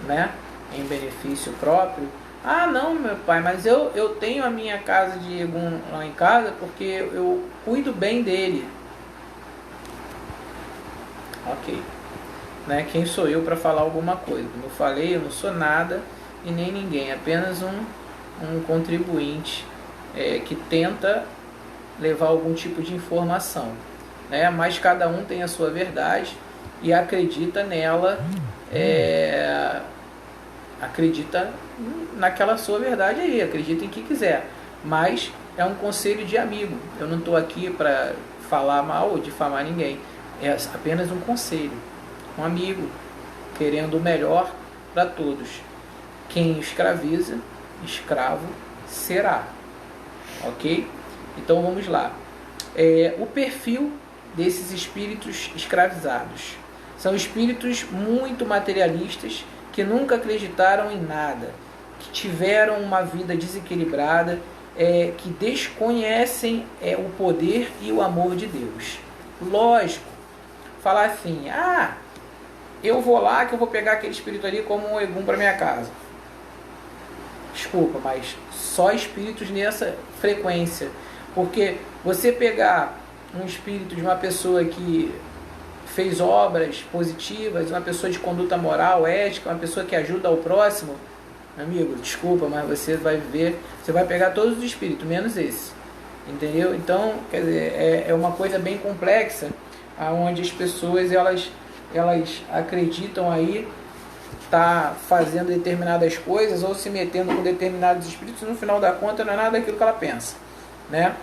S2: né, em benefício próprio. Ah, não, meu pai, mas eu tenho a minha casa de Egum lá em casa porque eu cuido bem dele. Ok. Né? Quem sou eu para falar alguma coisa? Como eu falei, eu não sou nada e nem ninguém, apenas um contribuinte que tenta levar algum tipo de informação, né? Mas cada um tem a sua verdade e acredita nela, acredita naquela sua verdade aí, acredita em que quiser, mas é um conselho de amigo. Eu não estou aqui para falar mal ou difamar ninguém, é apenas um conselho, um amigo querendo o melhor para todos. Quem escraviza, escravo será, ok? Então vamos lá. O perfil desses espíritos escravizados são espíritos muito materialistas, que nunca acreditaram em nada, que tiveram uma vida desequilibrada, que desconhecem o poder e o amor de Deus. Lógico, falar assim, eu vou lá que eu vou pegar aquele espírito ali como um Egum para minha casa. Desculpa, mas só espíritos nessa frequência. Porque você pegar um espírito de uma pessoa que fez obras positivas, uma pessoa de conduta moral, ética, uma pessoa que ajuda ao próximo, amigo, desculpa, mas você vai viver, você vai pegar todos os espíritos, menos esse, entendeu? Então, quer dizer, é uma coisa bem complexa, onde as pessoas, elas acreditam aí tá fazendo determinadas coisas ou se metendo com determinados espíritos, no final da conta não é nada daquilo que ela pensa, né?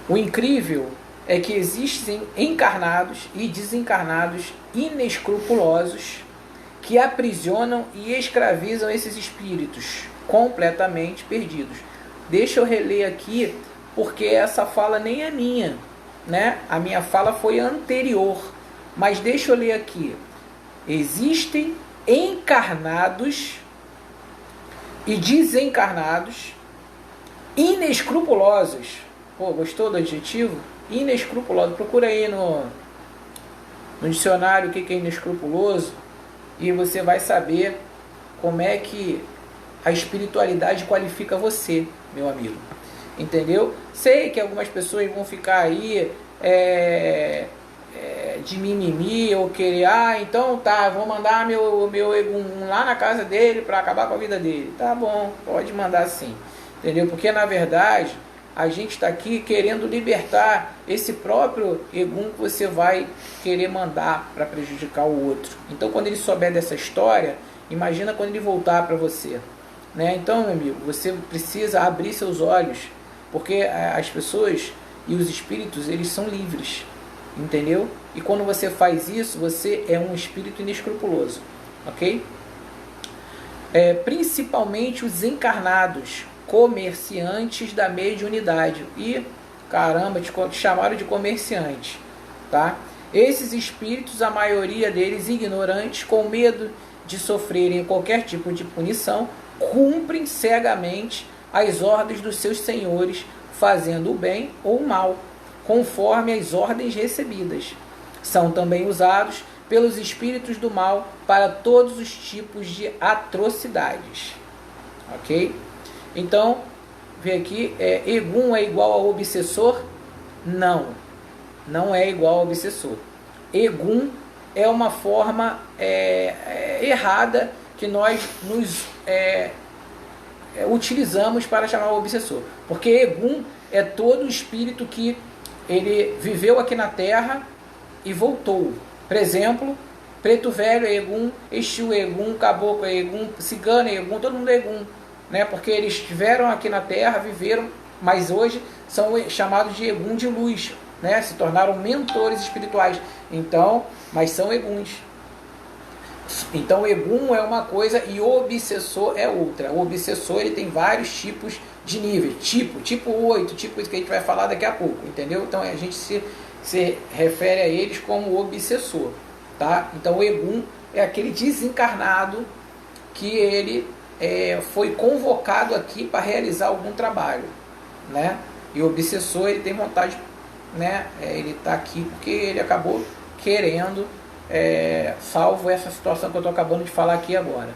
S2: O incrível é que existem encarnados e desencarnados inescrupulosos que aprisionam e escravizam esses espíritos completamente perdidos. Deixa eu reler aqui, porque essa fala nem é minha, né? A minha fala foi anterior, mas deixa eu ler aqui. Existem encarnados e desencarnados inescrupulosos. Pô, gostou do adjetivo? Inescrupuloso. Procura aí no dicionário o que é inescrupuloso e você vai saber como é que a espiritualidade qualifica você, meu amigo. Entendeu? Sei que algumas pessoas vão ficar aí de mimimi ou querer, então tá, vou mandar meu Egum lá na casa dele para acabar com a vida dele. Tá bom, pode mandar sim, entendeu? Porque na verdade a gente está aqui querendo libertar esse próprio Egum que você vai querer mandar para prejudicar o outro. Então quando ele souber dessa história, imagina quando ele voltar para você, né? Então, meu amigo, você precisa abrir seus olhos, porque as pessoas e os espíritos, eles são livres, entendeu? E quando você faz isso, você é um espírito inescrupuloso, ok? Principalmente os encarnados, comerciantes da mediunidade. E, caramba, te chamaram de comerciante, tá? Esses espíritos, a maioria deles ignorantes, com medo de sofrerem qualquer tipo de punição, cumprem cegamente as ordens dos seus senhores, fazendo o bem ou o mal, conforme as ordens recebidas. São também usados pelos espíritos do mal para todos os tipos de atrocidades. Ok? Então, vê aqui, Egum é igual ao obsessor? Não, não é igual ao obsessor. Egum é uma forma errada que nós nos utilizamos para chamar o obsessor. Porque Egum é todo o espírito que ele viveu aqui na Terra e voltou. Por exemplo, Preto Velho é Egum, Exu é Egum, Caboclo é Egum, Cigano é Egum, todo mundo é Egum, né? Porque eles estiveram aqui na Terra, viveram, mas hoje são chamados de Egum de luz, né? Se tornaram mentores espirituais. Então, mas são Eguns. Então, Egum é uma coisa e o obsessor é outra. O obsessor, ele tem vários tipos de níveis, tipo 8, tipo isso que a gente vai falar daqui a pouco, entendeu? Então a gente se refere a eles como obsessor, tá? Então o Egum é aquele desencarnado que ele foi convocado aqui para realizar algum trabalho, né? E o obsessor, ele tem vontade, né? Ele está aqui porque ele acabou querendo, salvo essa situação que eu estou acabando de falar aqui agora.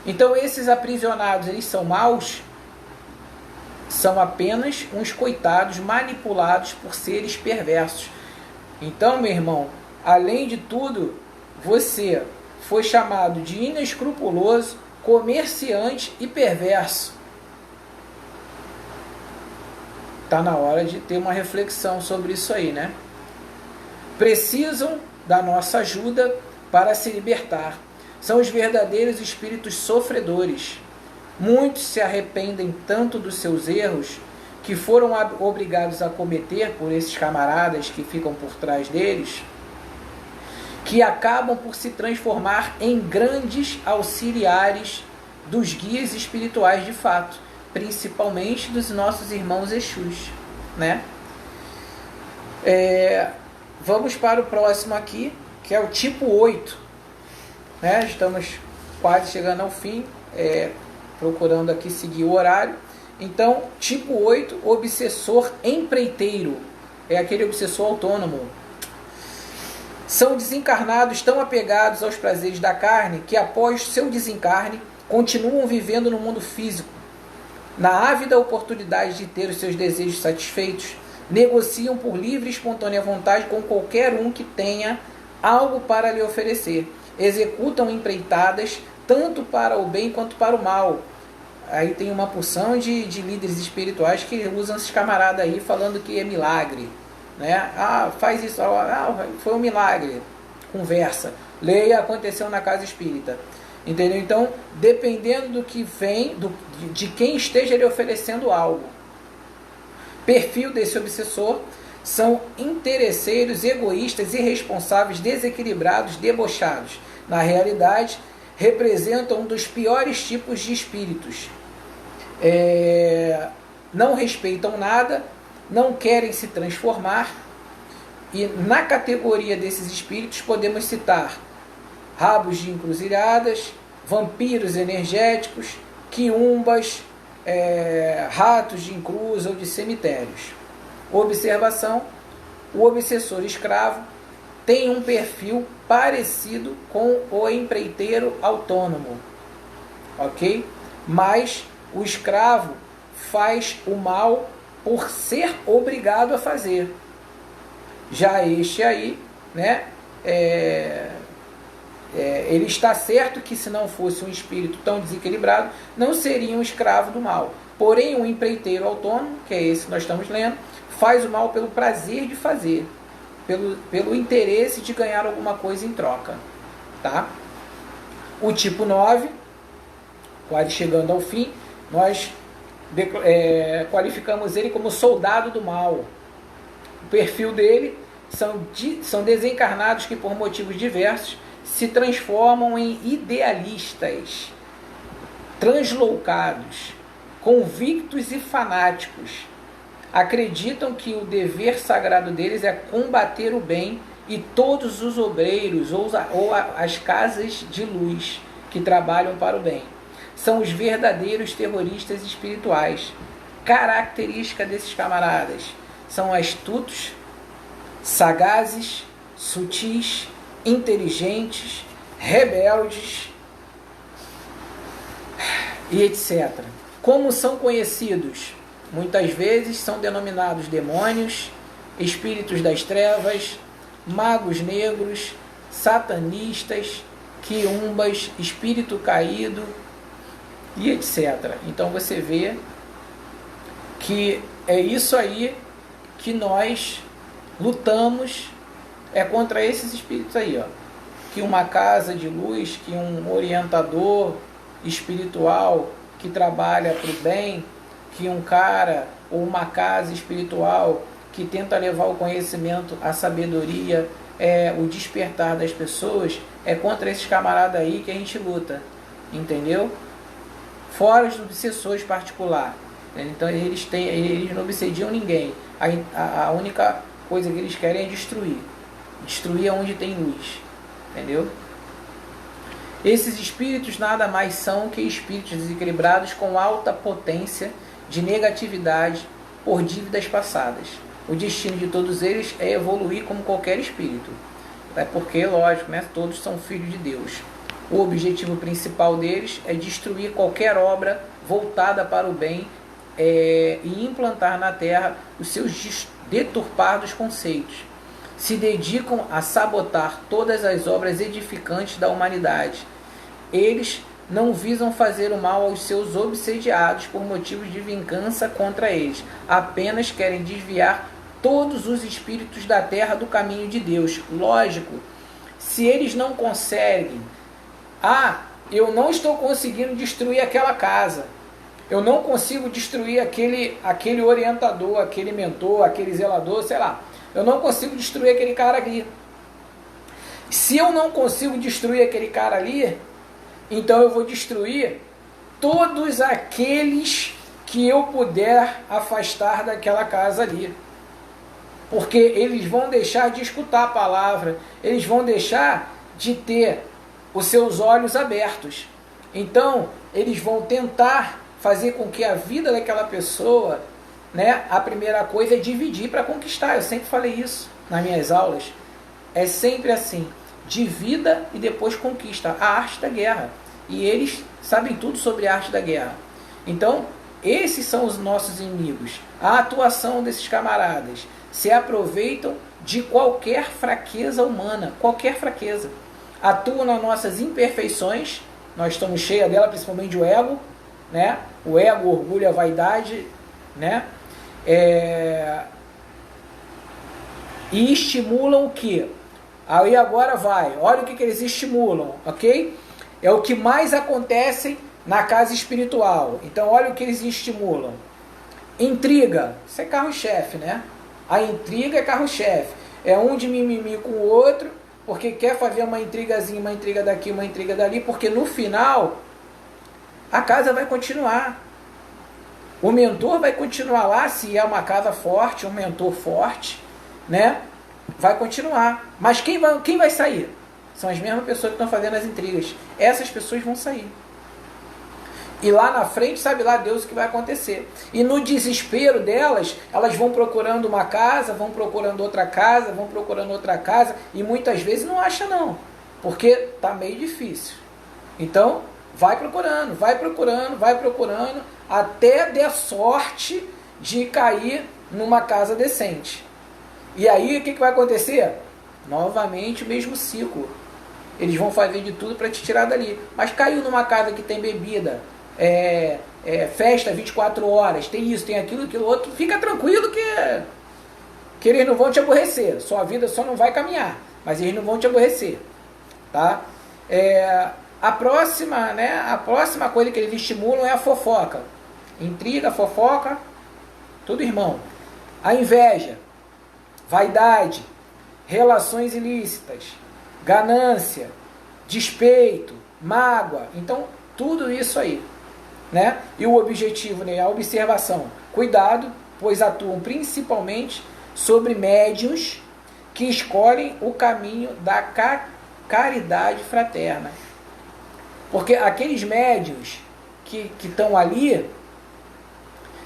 S2: Então esses aprisionados, eles são maus? São apenas uns coitados manipulados por seres perversos. Então, meu irmão, além de tudo, você foi chamado de inescrupuloso, comerciante e perverso. Está na hora de ter uma reflexão sobre isso aí, né? Precisam da nossa ajuda para se libertar. São os verdadeiros espíritos sofredores. Muitos se arrependem tanto dos seus erros que foram obrigados a cometer por esses camaradas que ficam por trás deles, que acabam por se transformar em grandes auxiliares dos guias espirituais de fato, principalmente dos nossos irmãos Exus, né? Vamos para o próximo aqui, que é o tipo 8, né? Estamos quase chegando ao fim, procurando aqui seguir o horário. Então, tipo 8, obsessor empreiteiro, é aquele obsessor autônomo. São desencarnados tão apegados aos prazeres da carne que após seu desencarne continuam vivendo no mundo físico, na ávida oportunidade de ter os seus desejos satisfeitos, negociam por livre e espontânea vontade com qualquer um que tenha algo para lhe oferecer. Executam empreitadas tanto para o bem quanto para o mal. Aí tem uma porção de líderes espirituais que usam esses camaradas aí falando que é milagre, né? Ah, faz isso, foi um milagre. Conversa. Leia, aconteceu na casa espírita. Entendeu? Então, dependendo do que vem, de quem esteja lhe oferecendo algo. Perfil desse obsessor são interesseiros, egoístas, irresponsáveis, desequilibrados, debochados. Na realidade, representam um dos piores tipos de espíritos. Não respeitam nada, não querem se transformar. E na categoria desses espíritos podemos citar rabos de encruzilhadas, vampiros energéticos, quiumbas, ratos de encruz ou de cemitérios. Observação: o obsessor escravo tem um perfil parecido com o empreiteiro autônomo, ok? Mas o escravo faz o mal por ser obrigado a fazer. Já este aí, né, ele está certo que se não fosse um espírito tão desequilibrado, não seria um escravo do mal. Porém, o empreiteiro autônomo, que é esse que nós estamos lendo, faz o mal pelo prazer de fazer, pelo interesse de ganhar alguma coisa em troca. Tá? O tipo 9, quase chegando ao fim, nós qualificamos ele como soldado do mal. O perfil dele são desencarnados que, por motivos diversos, se transformam em idealistas, transloucados, convictos e fanáticos. Acreditam que o dever sagrado deles é combater o bem, e todos os obreiros ou as casas de luz que trabalham para o bem são os verdadeiros terroristas espirituais. Característica desses camaradas: são astutos, sagazes, sutis, inteligentes, rebeldes e etc. Como são conhecidos? Muitas vezes são denominados demônios, espíritos das trevas, magos negros, satanistas, quiumbas, espírito caído e etc. Então você vê que é isso aí que nós lutamos, contra esses espíritos aí, ó. Que uma casa de luz, que um orientador espiritual que trabalha para o bem, que um cara ou uma casa espiritual que tenta levar o conhecimento, a sabedoria, o despertar das pessoas, é contra esses camaradas aí que a gente luta, entendeu? Fora os obsessores particulares. Então eles não obsediam ninguém. A única coisa que eles querem é destruir onde tem luz, entendeu? Esses espíritos nada mais são que espíritos desequilibrados com alta potência de negatividade por dívidas passadas. O destino de todos eles é evoluir como qualquer espírito. É porque, lógico, né, todos são filhos de Deus. O objetivo principal deles é destruir qualquer obra voltada para o bem e implantar na Terra os seus deturpados conceitos. Se dedicam a sabotar todas as obras edificantes da humanidade. Eles não visam fazer o mal aos seus obsediados por motivos de vingança contra eles. Apenas querem desviar todos os espíritos da terra do caminho de Deus. Lógico, se eles não conseguem, eu não estou conseguindo destruir aquela casa, eu não consigo destruir aquele orientador, aquele mentor, aquele zelador, sei lá, eu não consigo destruir aquele cara ali. Se eu não consigo destruir aquele cara ali, então eu vou destruir todos aqueles que eu puder afastar daquela casa ali. Porque eles vão deixar de escutar a palavra, eles vão deixar de ter os seus olhos abertos. Então, eles vão tentar fazer com que a vida daquela pessoa, né, a primeira coisa é dividir para conquistar. Eu sempre falei isso nas minhas aulas. É sempre assim: divida e depois conquista. A arte da guerra. E eles sabem tudo sobre a arte da guerra. Então, Esses são os nossos inimigos. A atuação desses camaradas se aproveitam de qualquer fraqueza humana, qualquer fraqueza. Atuam nas nossas imperfeições, nós estamos cheios dela, principalmente o ego, né? O ego, o orgulho, a vaidade, né? E estimulam o que? Aí agora vai, olha o que eles estimulam, ok? É o que mais acontece na casa espiritual. Então olha o que eles estimulam. Intriga, isso é carro-chefe, né? A intriga é carro-chefe. É um de mimimi com o outro, porque quer fazer uma intrigazinha, uma intriga daqui, uma intriga dali, porque no final a casa vai continuar. O mentor vai continuar lá, se é uma casa forte, um mentor forte, né? Vai continuar. Mas quem vai sair? São as mesmas pessoas que estão fazendo as intrigas. Essas pessoas vão sair. E lá na frente, sabe lá Deus o que vai acontecer. E no desespero delas, elas vão procurando uma casa, vão procurando outra casa, vão procurando outra casa, e muitas vezes não acha não, porque está meio difícil. Então, vai procurando, até der sorte de cair numa casa decente. E aí, o que vai acontecer? Novamente o mesmo ciclo. Eles vão fazer de tudo para te tirar dali. Mas caiu numa casa que tem bebida, festa 24 horas, tem isso, tem aquilo, aquilo outro, fica tranquilo que eles não vão te aborrecer. Sua vida só não vai caminhar, mas eles não vão te aborrecer. Tá? A próxima coisa que eles estimulam é a fofoca. Intriga, fofoca, tudo irmão. A inveja, vaidade, relações ilícitas, ganância, despeito, mágoa. Então, tudo isso aí, né? E o objetivo, né? A observação. Cuidado, pois atuam principalmente sobre médiuns que escolhem o caminho da caridade fraterna. Porque aqueles médiuns que estão ali,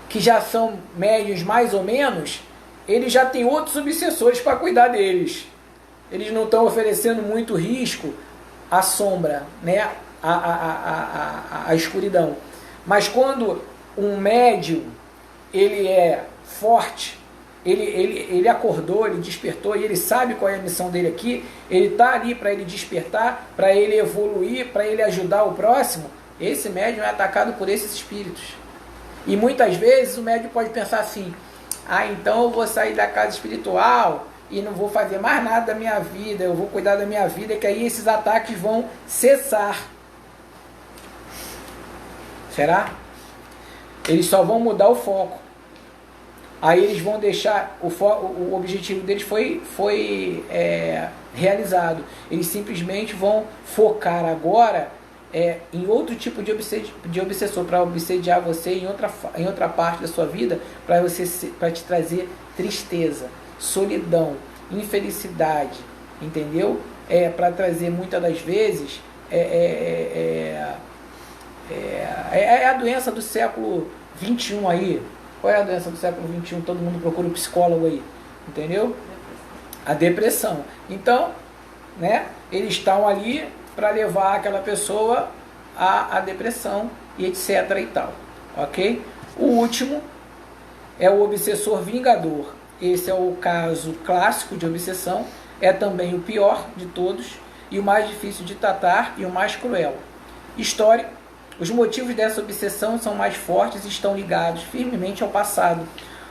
S2: que já são médiuns mais ou menos, eles já têm outros obsessores para cuidar deles. Eles não estão oferecendo muito risco à sombra, né? à escuridão. Mas quando um médium ele é forte, ele acordou, ele despertou, e ele sabe qual é a missão dele aqui, ele está ali para ele despertar, para ele evoluir, para ele ajudar o próximo, esse médium é atacado por esses espíritos. E muitas vezes o médium pode pensar assim: então eu vou sair da casa espiritual e não vou fazer mais nada da minha vida, eu vou cuidar da minha vida, que aí esses ataques vão cessar. Será? Eles só vão mudar o foco. Aí eles vão deixar, o objetivo deles foi realizado. Eles simplesmente vão focar agora em outro tipo de obsessor, para obsediar você em outra parte da sua vida, para te trazer tristeza, solidão, infelicidade, entendeu? Para trazer muitas das vezes a doença do século 21 aí. Qual é a doença do século 21? Todo mundo procura um psicólogo aí, entendeu? A depressão. Então, né, eles estão ali para levar aquela pessoa à depressão e etc e tal, ok? O último é o obsessor vingador. Esse é o caso clássico de obsessão, é também o pior de todos e o mais difícil de tratar e o mais cruel. Histórico: os motivos dessa obsessão são mais fortes e estão ligados firmemente ao passado.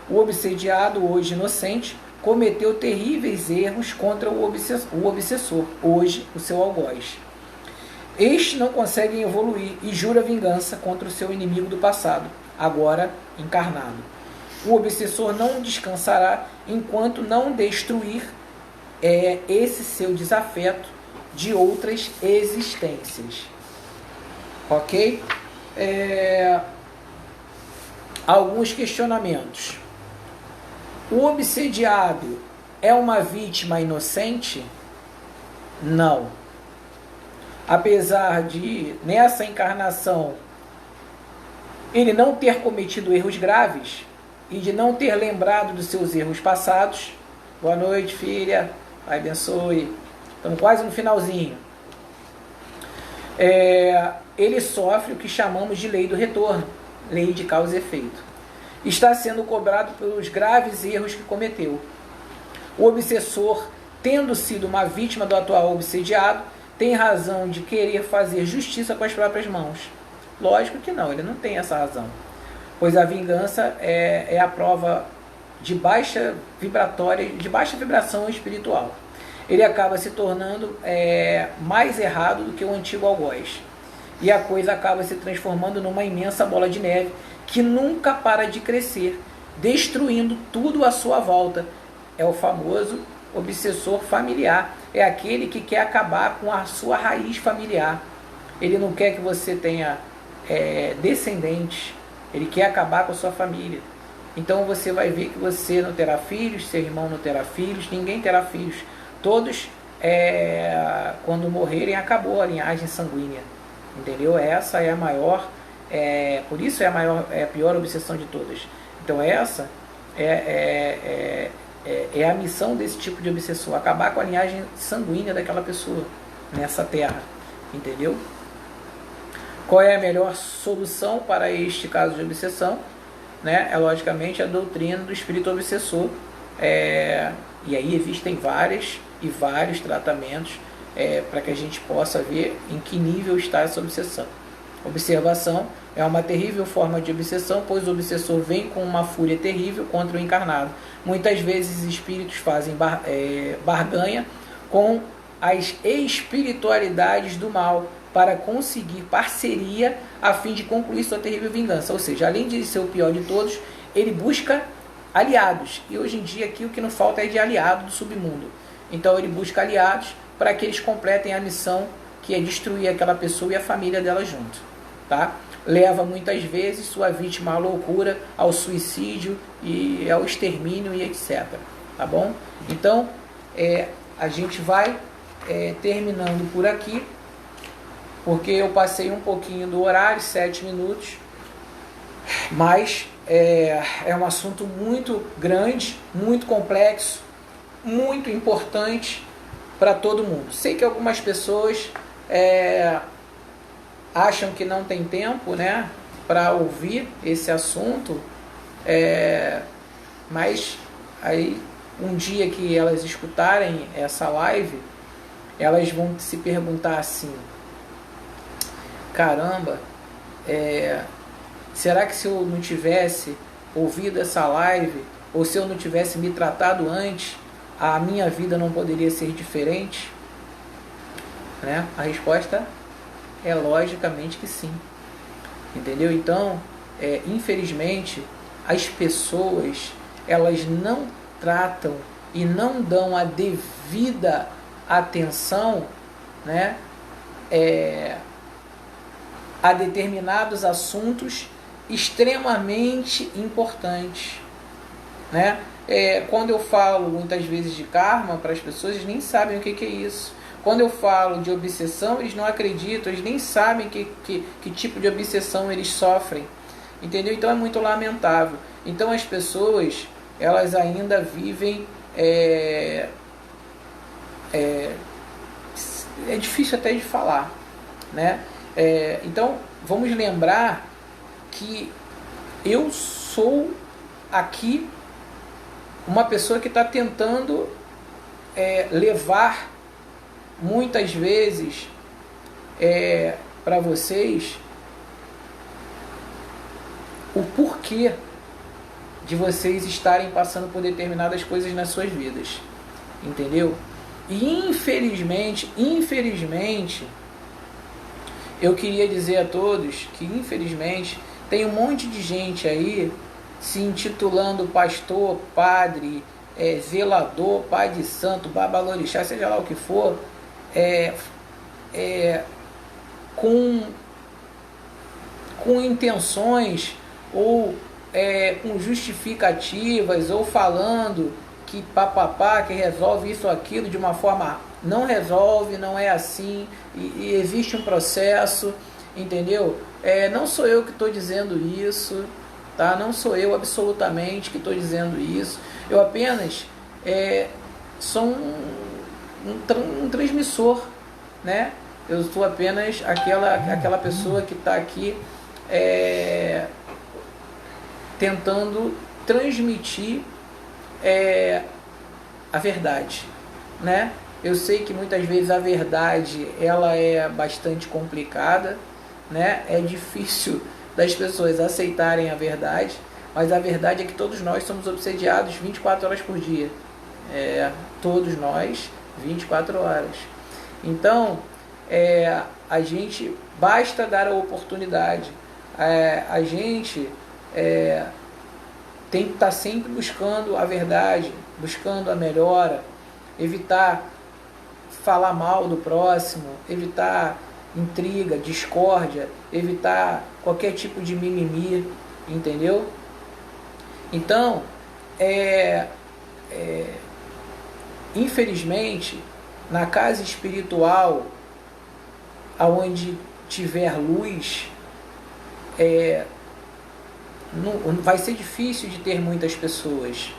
S2: O obsediado, hoje inocente, cometeu terríveis erros contra o obsessor, hoje o seu algoz. Este não consegue evoluir e jura vingança contra o seu inimigo do passado, agora encarnado. O obsessor não descansará enquanto não destruir esse seu desafeto de outras existências. Ok? Alguns questionamentos. O obsediado é uma vítima inocente? Não. Apesar de, nessa encarnação, ele não ter cometido erros graves e de não ter lembrado dos seus erros passados. Boa noite, filha. Pai abençoe. Estamos quase no finalzinho. Ele sofre o que chamamos de lei do retorno. lei de causa e efeito. Está sendo cobrado pelos graves erros que cometeu. O obsessor, tendo sido uma vítima do atual obsediado, tem razão de querer fazer justiça com as próprias mãos. Lógico que não, ele não tem essa razão, pois a vingança é a prova de baixa vibração espiritual. Ele acaba se tornando mais errado do que o antigo algoz. E a coisa acaba se transformando numa imensa bola de neve que nunca para de crescer, destruindo tudo à sua volta. É o famoso obsessor familiar. É aquele que quer acabar com a sua raiz familiar. Ele não quer que você tenha descendentes. Ele quer acabar com a sua família. Então você vai ver que você não terá filhos, seu irmão não terá filhos, ninguém terá filhos. Todos, quando morrerem, acabou a linhagem sanguínea. Entendeu? Essa é a maior, por isso é a pior obsessão de todas. Então essa é a missão desse tipo de obsessor, acabar com a linhagem sanguínea daquela pessoa nessa terra. Entendeu? Qual é a melhor solução para este caso de obsessão? Né? É logicamente a doutrina do espírito obsessor. E aí existem vários tratamentos para que a gente possa ver em que nível está essa obsessão. Observação é uma terrível forma de obsessão, pois o obsessor vem com uma fúria terrível contra o encarnado. Muitas vezes espíritos fazem barganha com as espiritualidades do mal para conseguir parceria a fim de concluir sua terrível vingança. Ou seja, além de ser o pior de todos, ele busca aliados. E hoje em dia aqui o que não falta é de aliado do submundo. Então ele busca aliados para que eles completem a missão, que é destruir aquela pessoa e a família dela junto. Tá? Leva muitas vezes sua vítima à loucura, ao suicídio e ao extermínio e etc. Tá bom? Então a gente vai terminando por aqui, porque eu passei um pouquinho do horário, 7 minutos, mas é um assunto muito grande, muito complexo, muito importante para todo mundo. Sei que algumas pessoas acham que não tem tempo, né, para ouvir esse assunto, mas aí um dia que elas escutarem essa live, elas vão se perguntar assim: caramba, será que se eu não tivesse ouvido essa live, ou se eu não tivesse me tratado antes, a minha vida não poderia ser diferente? Né? A resposta é logicamente que sim. Entendeu? Então, infelizmente, as pessoas, elas não tratam e não dão a devida atenção, né, a determinados assuntos extremamente importantes, né? Quando eu falo muitas vezes de karma para as pessoas, eles nem sabem o que é isso. Quando eu falo de obsessão, eles não acreditam, eles nem sabem que tipo de obsessão eles sofrem. Entendeu? Então é muito lamentável. Então as pessoas, elas ainda vivem... é difícil até de falar, né? Então vamos lembrar que eu sou aqui uma pessoa que está tentando levar muitas vezes para vocês o porquê de vocês estarem passando por determinadas coisas nas suas vidas, entendeu? E infelizmente, eu queria dizer a todos que infelizmente tem um monte de gente aí se intitulando pastor, padre, zelador, pai de santo, babalorixá, seja lá o que for, com intenções ou com justificativas, ou falando que papapá, que resolve isso ou aquilo de uma forma... Não resolve, não é assim, e existe um processo, entendeu? Não sou eu que estou dizendo isso, tá? Não sou eu absolutamente que estou dizendo isso. Eu apenas sou um transmissor, né? Eu sou apenas aquela pessoa que está aqui tentando transmitir a verdade, né? Eu sei que muitas vezes a verdade ela é bastante complicada, né? É difícil das pessoas aceitarem a verdade, mas a verdade é que todos nós somos obsediados 24 horas por dia. Todos nós, 24 horas. Então, a gente, basta dar a oportunidade. A gente tem que estar sempre buscando a verdade, buscando a melhora, evitar falar mal do próximo, evitar intriga, discórdia, evitar qualquer tipo de mimimi, entendeu? Então, infelizmente, na casa espiritual, aonde tiver luz, não vai ser difícil de ter muitas pessoas,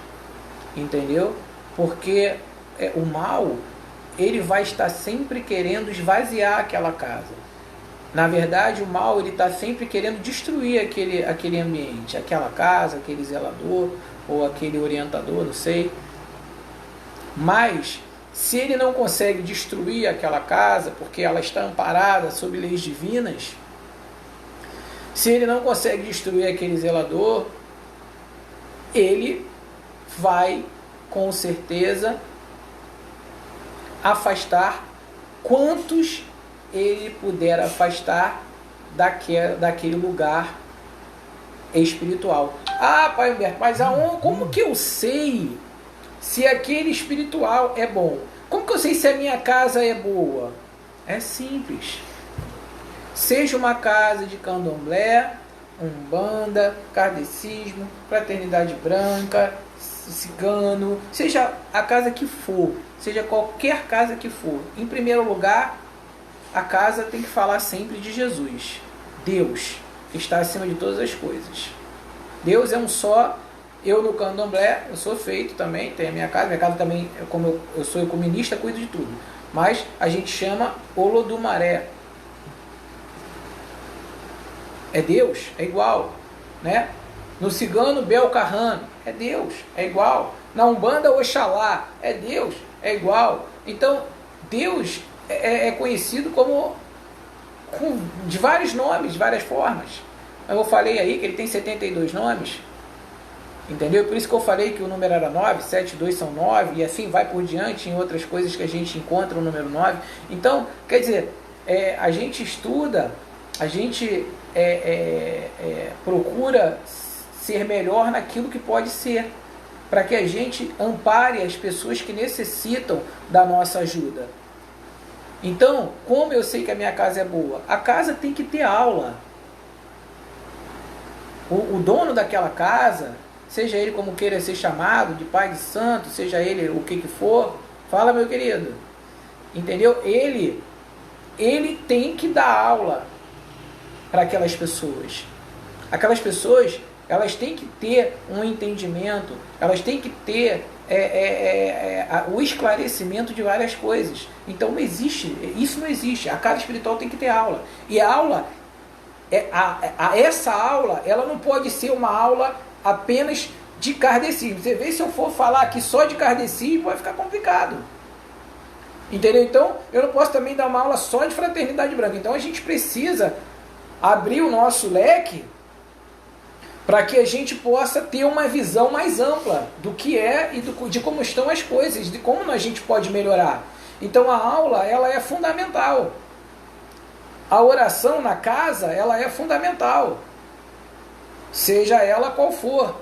S2: entendeu? Porque o mal, ele vai estar sempre querendo esvaziar aquela casa. Na verdade, o mal, ele está sempre querendo destruir aquele ambiente, aquela casa, aquele zelador ou aquele orientador, não sei. Mas, se ele não consegue destruir aquela casa, porque ela está amparada sob leis divinas, se ele não consegue destruir aquele zelador, ele vai, com certeza, afastar quantos ele puder afastar daquele lugar espiritual. Ah, Pai Humberto, mas como que eu sei se aquele espiritual é bom? Como que eu sei se a minha casa é boa? É simples. Seja uma casa de candomblé, umbanda, kardecismo, fraternidade branca, cigano, seja a casa que for, seja qualquer casa que for. Em primeiro lugar, a casa tem que falar sempre de Jesus. Deus está acima de todas as coisas. Deus é um só. Eu no candomblé, eu sou feito também, tenho a minha casa também, como eu sou ecumenista, cuido de tudo. Mas a gente chama Olodumaré. É Deus, é igual, né? No cigano, Belcarrano, é Deus, é igual. Na Umbanda, Oxalá, é Deus, é igual. Então, Deus é conhecido de vários nomes, de várias formas. Eu falei aí que ele tem 72 nomes, entendeu? Por isso que eu falei que o número era 9, 7, 2 são 9, e assim vai por diante em outras coisas que a gente encontra o número 9. Então, quer dizer, a gente estuda, a gente procura ser melhor naquilo que pode ser, para que a gente ampare as pessoas que necessitam da nossa ajuda. Então, como eu sei que a minha casa é boa? A casa tem que ter aula. O dono daquela casa, seja ele como queira ser chamado, de pai de santo, seja ele o que for, fala, meu querido, entendeu? Ele tem que dar aula para aquelas pessoas. Aquelas pessoas, elas têm que ter um entendimento, elas têm que ter o esclarecimento de várias coisas. Então não existe, isso não existe. A casa espiritual tem que ter aula. E a aula, essa aula, ela não pode ser uma aula apenas de kardecismo. Você vê, se eu for falar aqui só de kardecismo, vai ficar complicado. Entendeu? Então, eu não posso também dar uma aula só de fraternidade branca. Então a gente precisa abrir o nosso leque para que a gente possa ter uma visão mais ampla do que é e de como estão as coisas, de como a gente pode melhorar. Então a aula, ela é fundamental. A oração na casa, ela é fundamental. Seja ela qual for.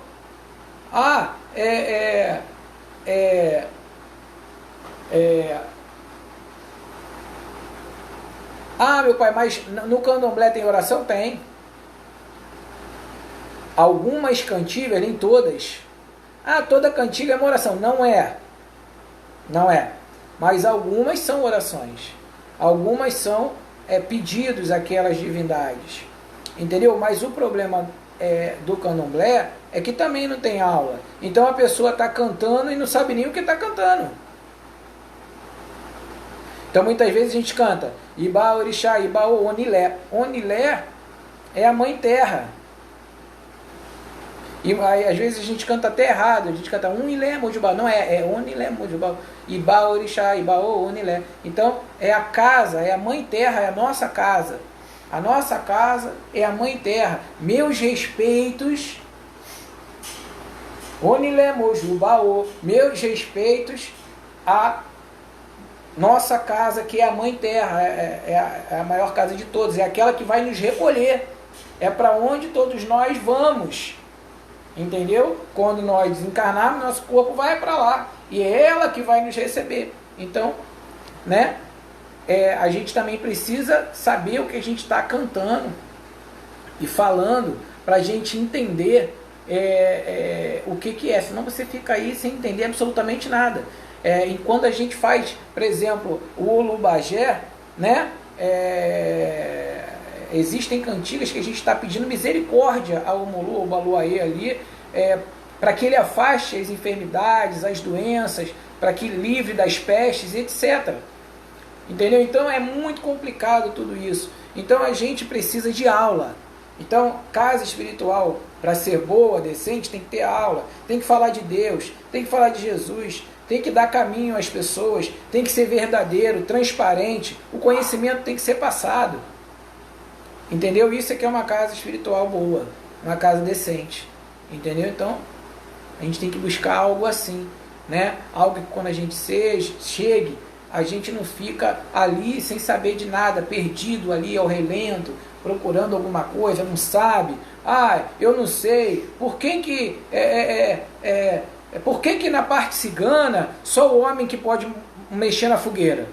S2: Meu pai, mas no candomblé tem oração? Tem. Algumas cantigas, nem todas. Toda cantiga é uma oração. Não é. Não é. Mas algumas são orações. Algumas são pedidos àquelas divindades. Entendeu? Mas o problema do candomblé é que também não tem aula. Então a pessoa está cantando e não sabe nem o que está cantando. Então muitas vezes a gente canta Iba Orixá, Iba Onilé. Onilé é a mãe terra. E aí, às vezes a gente canta até errado, a gente canta Unilé Mojubá, não é Unilé Mojubá, Ibá Orixá, Ibaô Unilé. Então é a casa, é a Mãe Terra, é a nossa casa. A nossa casa é a Mãe Terra. Meus respeitos, Unilé Mojubaô, meus respeitos à nossa casa, que é a Mãe Terra, é a maior casa de todos, é aquela que vai nos recolher, é para onde todos nós vamos. Entendeu? Quando nós desencarnarmos, nosso corpo vai para lá. E é ela que vai nos receber. Então, né? A gente também precisa saber o que a gente está cantando e falando para a gente entender o que é. Senão você fica aí sem entender absolutamente nada. E quando a gente faz, por exemplo, o Olubagé, né? Existem cantigas que a gente está pedindo misericórdia ao Omolu, ao Baluaê ali, para que ele afaste as enfermidades, as doenças, para que livre das pestes, etc. Entendeu? Então é muito complicado tudo isso. Então a gente precisa de aula. Então, casa espiritual, para ser boa, decente, tem que ter aula, tem que falar de Deus, tem que falar de Jesus, tem que dar caminho às pessoas, tem que ser verdadeiro, transparente, o conhecimento tem que ser passado. Entendeu? Isso é que é uma casa espiritual boa, uma casa decente. Entendeu? Então, a gente tem que buscar algo assim, né? Algo que quando a gente chegue, a gente não fica ali sem saber de nada, perdido ali ao relento, procurando alguma coisa, não sabe. Eu não sei. Por que na parte cigana só o homem que pode mexer na fogueira?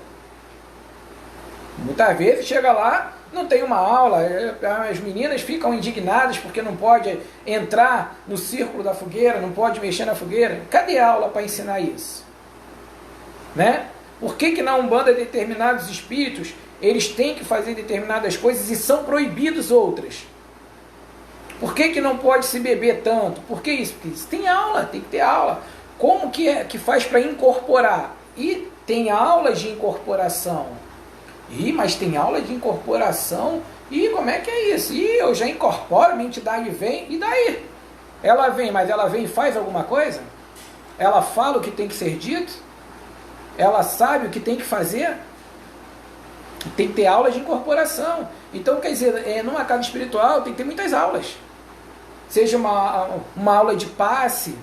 S2: Muitas vezes chega lá, não tem uma aula, as meninas ficam indignadas porque não pode entrar no círculo da fogueira, não pode mexer na fogueira. Cadê a aula para ensinar isso? Né? Por que na Umbanda determinados espíritos, eles têm que fazer determinadas coisas e são proibidos outras? Por que não pode se beber tanto? Por que isso? Porque isso tem aula, tem que ter aula. Como que faz para incorporar? E tem aulas de incorporação. Mas tem aula de incorporação? Como é que é isso? Eu já incorporo, minha entidade vem, e daí? Ela vem, mas ela vem e faz alguma coisa? Ela fala o que tem que ser dito? Ela sabe o que tem que fazer? Tem que ter aula de incorporação. Então, quer dizer, numa casa espiritual tem que ter muitas aulas. Seja uma aula de passe,